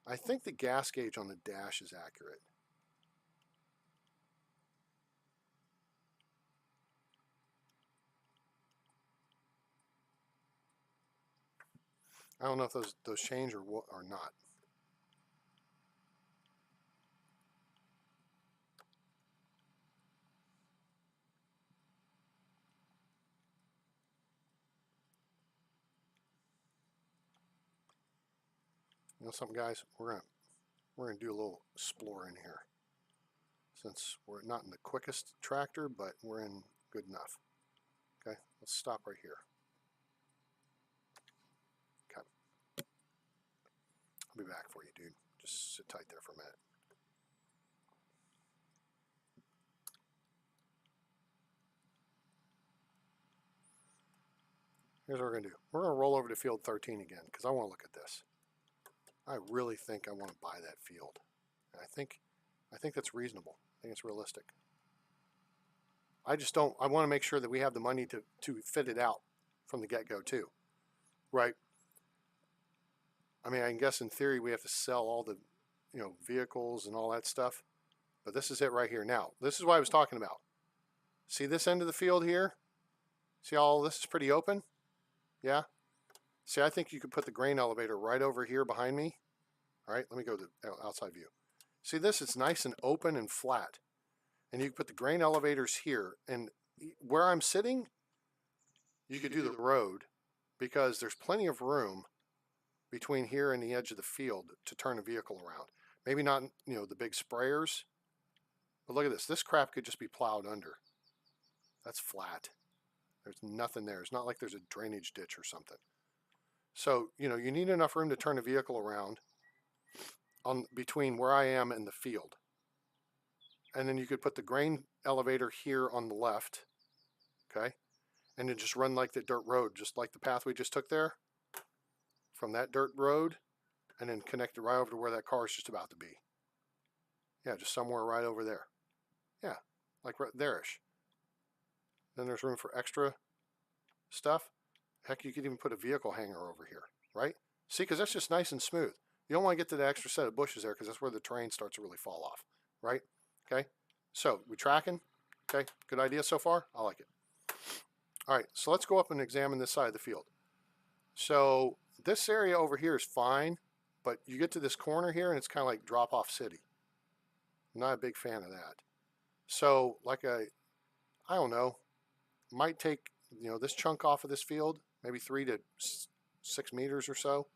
Speaker 1: I think the gas gauge on the dash is accurate. I don't know if those change or not. You know something, guys? We're gonna do a little exploring here, since we're not in the quickest tractor, but we're in good enough. Okay, let's stop right here. Okay, I'll be back for you, dude. Just sit tight there for a minute. Here's what we're gonna do. We're gonna roll over to field 13 again because I want to look at this. I really think I want to buy that field. And I think that's reasonable. I think it's realistic. I just don't, I want to make sure that we have the money to fit it out from the get-go too, right? I mean, I guess in theory we have to sell all the, you know, vehicles and all that stuff, but this is it right here. Now, this is what I was talking about. See this end of the field here? See all this is pretty open? Yeah? See, I think you could put the grain elevator right over here behind me. All right, let me go to the outside view. See this? It's nice and open and flat. And you can put the grain elevators here. And where I'm sitting, you could do the road because there's plenty of room between here and the edge of the field to turn a vehicle around. Maybe not, you know, the big sprayers. But look at this. This crap could just be plowed under. That's flat. There's nothing there. It's not like there's a drainage ditch or something. So, you know, you need enough room to turn a vehicle around on between where I am and the field. And then you could put the grain elevator here on the left, okay? And then just run like the dirt road, just like the path we just took there, from that dirt road, and then connect it right over to where that car is just about to be. Yeah, just somewhere right over there. Yeah, like right there-ish. Then there's room for extra stuff. Heck, you could even put a vehicle hanger over here, right? See, because that's just nice and smooth. You don't want to get to the extra set of bushes there because that's where the terrain starts to really fall off, right? Okay, so we tracking? Okay, good idea so far? I like it. All right, so let's go up and examine this side of the field. So this area over here is fine, but you get to this corner here and it's kind of like drop-off city. I'm not a big fan of that. So like I don't know, might take, you know, this chunk off of this field, maybe 3 to 6 meters or so.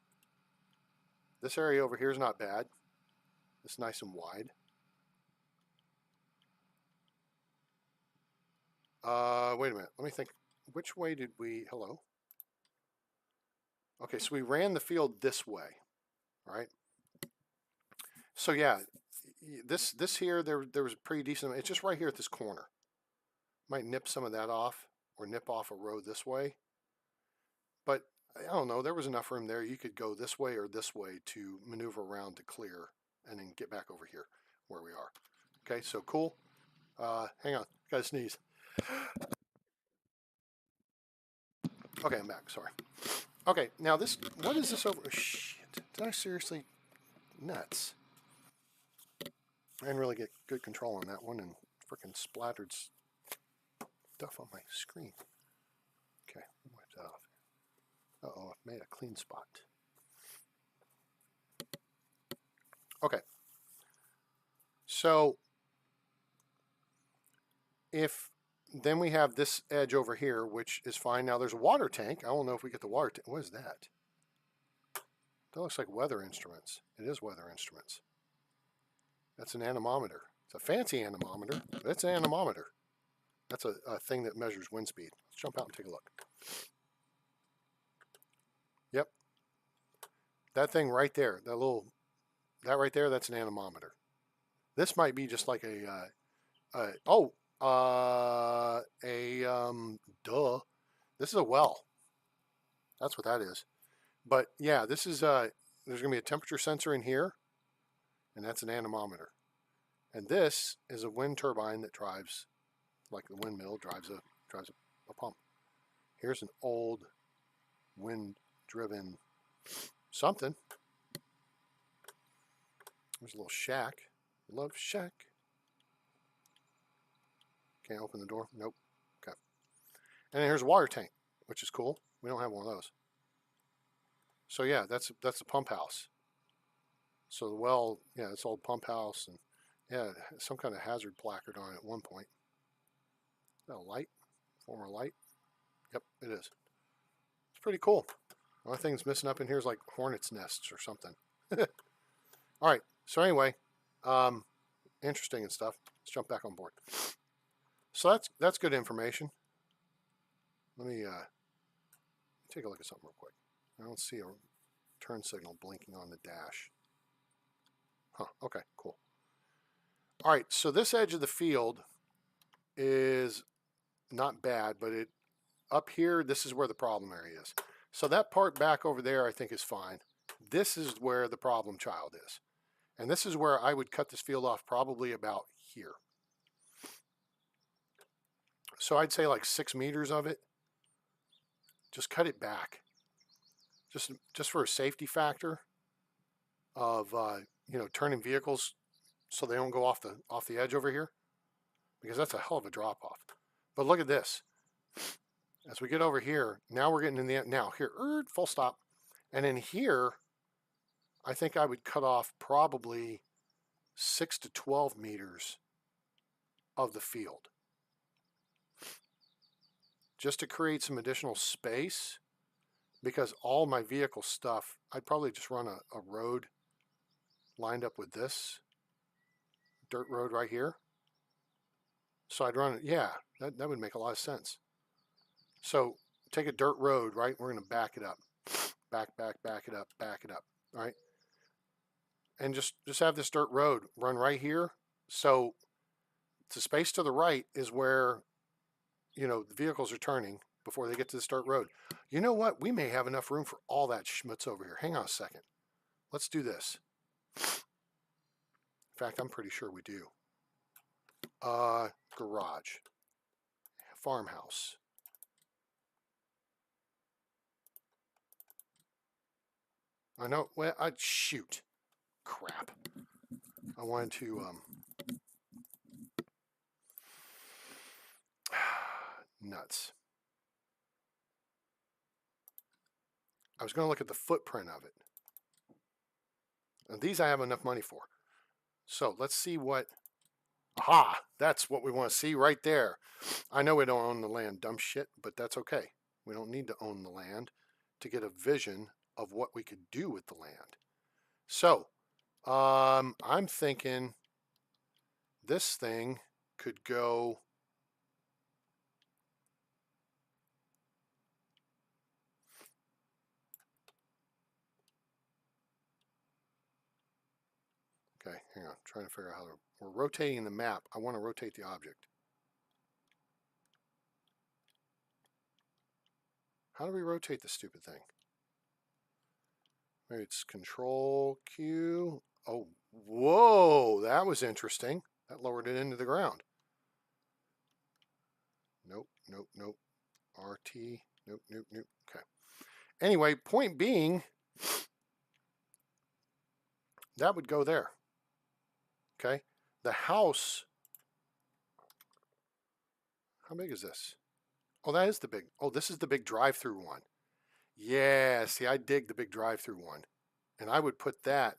Speaker 1: This area over here is not bad. It's nice and wide. Wait a minute. Let me think. Which way did we... Hello? Okay, so we ran the field this way, right? So yeah, this here, there was a pretty decent... It's just right here at this corner. Might nip some of that off, or nip off a road this way. But I don't know, there was enough room there. You could go this way or this way to maneuver around to clear and then get back over here where we are. Okay, so cool. Hang on, gotta sneeze. Okay, I'm back, sorry. Okay, now this, what is this over, shit, Did I seriously? Nuts. I didn't really get good control on that one and freaking splattered stuff on my screen. Okay, wipe that off. Uh-oh, I've made a clean spot. Okay. So if then we have this edge over here, which is fine. Now there's a water tank. I don't know if we get the water tank. What is that? That looks like weather instruments. It is weather instruments. That's an anemometer. It's a fancy anemometer, but it's an anemometer. That's a thing that measures wind speed. Let's jump out and take a look. Yep. That thing right there, that right there, that's an anemometer. This might be just like duh. This is a well. That's what that is. But yeah, this is, there's going to be a temperature sensor in here, and that's an anemometer. And this is a wind turbine that drives, like the windmill drives a pump. Here's an old wind-driven something. There's a little shack. Love shack. Can't open the door. Nope. Okay. And then here's a water tank, which is cool. We don't have one of those. So yeah, that's the pump house. So the well, yeah, it's old pump house, and yeah, some kind of hazard placard on it at one point. Is that a light? Former light? Yep, it is. It's pretty cool. The only thing that's missing up in here is like hornets' nests or something. All right. So anyway, interesting and stuff. Let's jump back on board. So that's good information. Let me take a look at something real quick. I don't see a turn signal blinking on the dash. Huh, okay, cool. All right, so this edge of the field is not bad, but up here, this is where the problem area is. So that part back over there, I think, is fine. This is where the problem child is. And this is where I would cut this field off probably about here. So I'd say like 6 meters of it. Just cut it back. Just for a safety factor of turning vehicles so they don't go off the edge over here, because that's a hell of a drop off. But look at this. As we get over here, now we're getting in the now here, full stop, and in here, I think I would cut off probably 6 to 12 meters of the field, just to create some additional space. Because all my vehicle stuff, I'd probably just run a road lined up with this dirt road right here. So I'd run it, yeah, that would make a lot of sense. So take a dirt road, right? We're going to back it up. Back it up, all right? And just have this dirt road run right here. So the space to the right is where, the vehicles are turning before they get to this dirt road. You know what? We may have enough room for all that schmutz over here. Hang on a second. Let's do this. In fact, I'm pretty sure we do. Garage. Farmhouse. I know. Well, shoot. Crap. I wanted to, nuts. I was going to look at the footprint of it. And these I have enough money for. So let's see what, aha, that's what we want to see right there. I know we don't own the land, dumb shit, but that's okay. We don't need to own the land to get a vision of what we could do with the land. So I'm thinking this thing could go okay, hang on, I'm trying to figure out how we're rotating the map. I want to rotate the object. How do we rotate the stupid thing? Maybe it's Control Q. Oh, whoa, that was interesting. That lowered it into the ground. Nope. RT. Nope. Okay. Anyway, point being, That would go there. Okay. The house, how big is this? Oh, that is the big, oh, this is the big drive-through one. Yeah, see, I dig the big drive-through one. And I would put that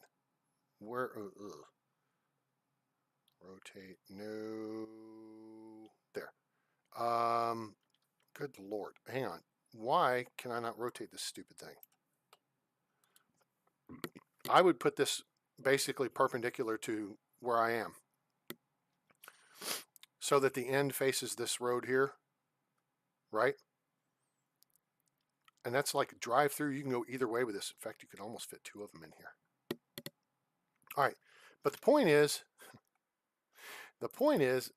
Speaker 1: where, rotate, no, there. Good Lord, hang on. Why can I not rotate this stupid thing? I would put this basically perpendicular to where I am, so that the end faces this road here, right? And that's like a drive-through. You can go either way with this. In fact, you could almost fit two of them in here. All right, but the point is,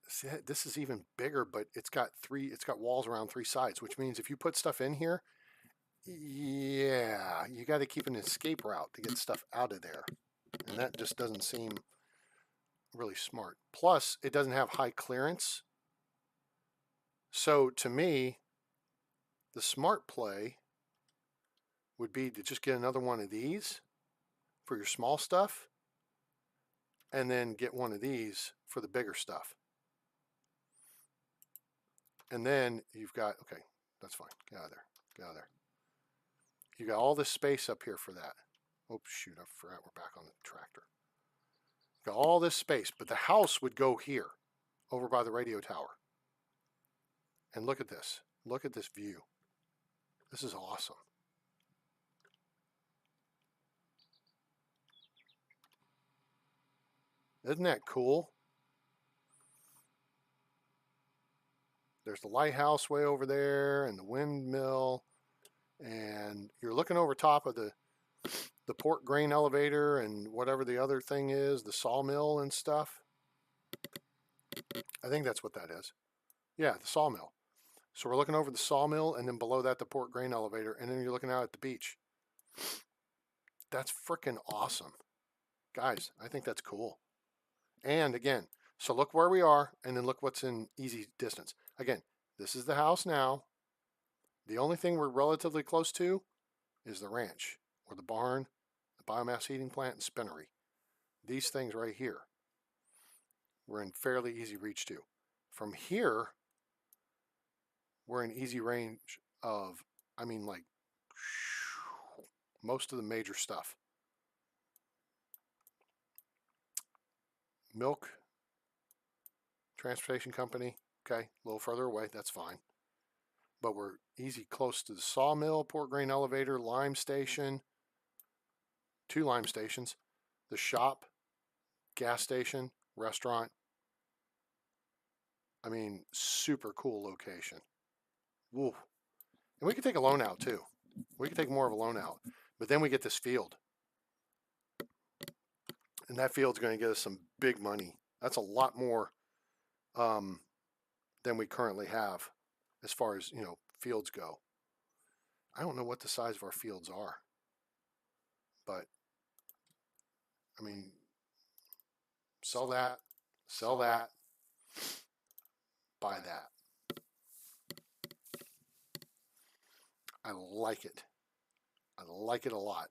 Speaker 1: see, this is even bigger, but it's got walls around three sides, which means if you put stuff in here, yeah, you got to keep an escape route to get stuff out of there. And that just doesn't seem really smart. Plus, it doesn't have high clearance. So to me, the smart play would be to just get another one of these for your small stuff, and then get one of these for the bigger stuff. And then you've got, okay, that's fine. Get out of there. Get out of there. You got all this space up here for that. Oops, shoot, I forgot we're back on the tractor. Got all this space, but the house would go here, over by the radio tower. And look at this. Look at this view. This is awesome. Isn't that cool? There's the lighthouse way over there and the windmill. And you're looking over top of the port grain elevator and whatever the other thing is, the sawmill and stuff. I think that's what that is. Yeah, the sawmill. So we're looking over the sawmill, and then below that the port grain elevator, and then you're looking out at the beach. That's freaking awesome. Guys, I think that's cool. And again, so look where we are, and then look what's in easy distance. Again, this is the house now. The only thing we're relatively close to is the ranch, or the barn, the biomass heating plant, and spinnery. These things right here, we're in fairly easy reach to. From here, we're in easy range of, I mean, like, most of the major stuff. Milk transportation company, okay, a little further away, that's fine. But we're easy close to the sawmill, port grain elevator, lime station, 2 lime stations, the shop, gas station, restaurant. I mean, super cool location. Woo. And we could take a loan out too. We could take more of a loan out. But then we get this field. And that field's going to get us some big money. That's a lot more than we currently have as far as, fields go. I don't know what the size of our fields are. But, I mean, sell that, buy that. I like it. I like it a lot.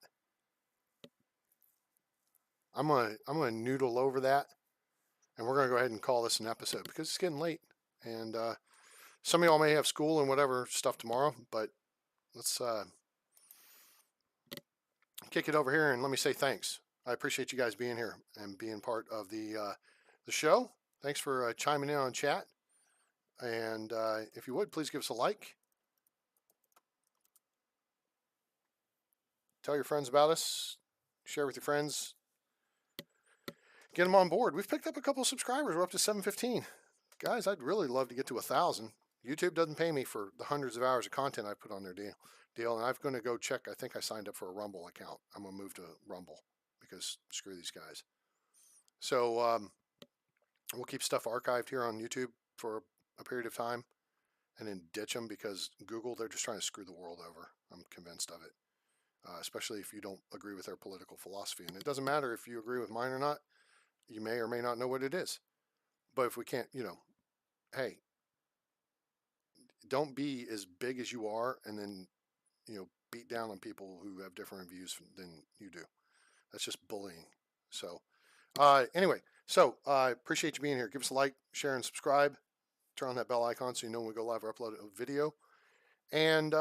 Speaker 1: I'm gonna noodle over that, and we're gonna go ahead and call this an episode because it's getting late, and some of y'all may have school and whatever stuff tomorrow, but let's kick it over here and let me say thanks. I appreciate you guys being here and being part of the show. Thanks for chiming in on chat, and if you would, please give us a like. Tell your friends about us. Share with your friends. Get them on board. We've picked up a couple of subscribers. We're up to 715. Guys, I'd really love to get to 1,000. YouTube doesn't pay me for the hundreds of hours of content I put on their deal. And I'm going to go check. I think I signed up for a Rumble account. I'm going to move to Rumble because screw these guys. So we'll keep stuff archived here on YouTube for a period of time and then ditch them because Google, they're just trying to screw the world over. I'm convinced of it. Especially if you don't agree with their political philosophy. And it doesn't matter if you agree with mine or not. You may or may not know what it is. But if we can't, hey, don't be as big as you are and then, beat down on people who have different views than you do. That's just bullying. So anyway, so appreciate you being here. Give us a like, share, and subscribe. Turn on that bell icon so you know when we go live or upload a video. And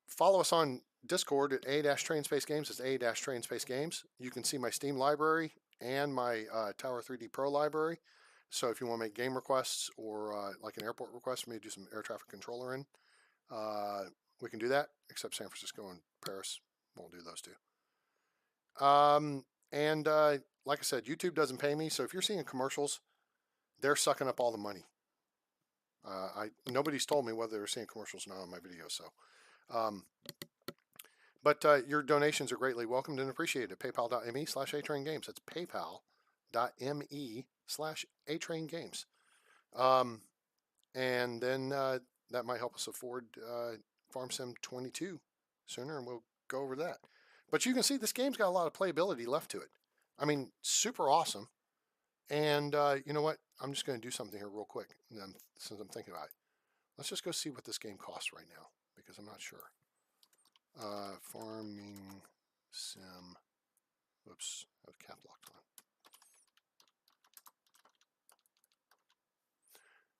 Speaker 1: follow us on Discord at A-Train-Space Games. It's A-Train-Space Games. You can see my Steam library and my Tower 3D Pro library. So if you want to make game requests or like an airport request for me to do some air traffic controller in, we can do that, except San Francisco and Paris won't do those two. And like I said, YouTube doesn't pay me. So if you're seeing commercials, they're sucking up all the money. Nobody's told me whether they're seeing commercials or not on my videos. So, but your donations are greatly welcomed and appreciated at paypal.me/atraingames. That's paypal.me/atraingames. And then that might help us afford Farm Sim 22 sooner, and we'll go over that. But you can see this game's got a lot of playability left to it. I mean, super awesome. And you know what? I'm just going to do something here real quick since I'm thinking about it. Let's just go see what this game costs right now because I'm not sure. Farming Sim. Whoops, I have cap locked on.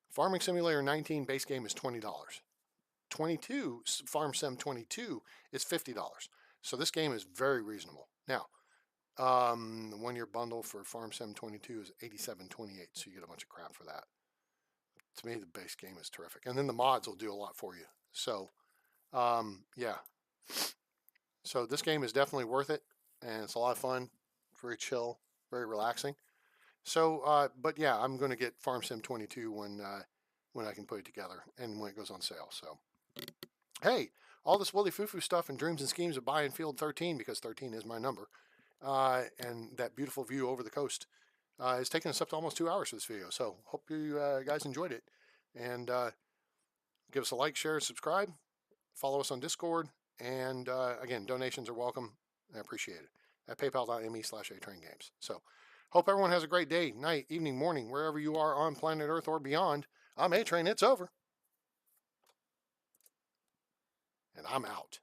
Speaker 1: Farming Simulator 19 base game is $20. 22 Farm Sim 22 is $50. So this game is very reasonable. Now, the 1 year bundle for Farm Sim 22 is $87.28, so you get a bunch of crap for that. To me, the base game is terrific, and then the mods will do a lot for you. So, yeah. So this game is definitely worth it, and it's a lot of fun, very chill, very relaxing. So, but yeah, I'm going to get Farm Sim 22 when I can put it together and when it goes on sale. So, hey, all this Willy Foo-Foo stuff and dreams and schemes of buying Field 13 because 13 is my number, and that beautiful view over the coast. It's taken us up to almost 2 hours for this video. So hope you guys enjoyed it. And give us a like, share, subscribe. Follow us on Discord. And again, donations are welcome. I appreciate it. At paypal.me/atraingames. So hope everyone has a great day, night, evening, morning, wherever you are on planet Earth or beyond. I'm A-Train. It's over. And I'm out.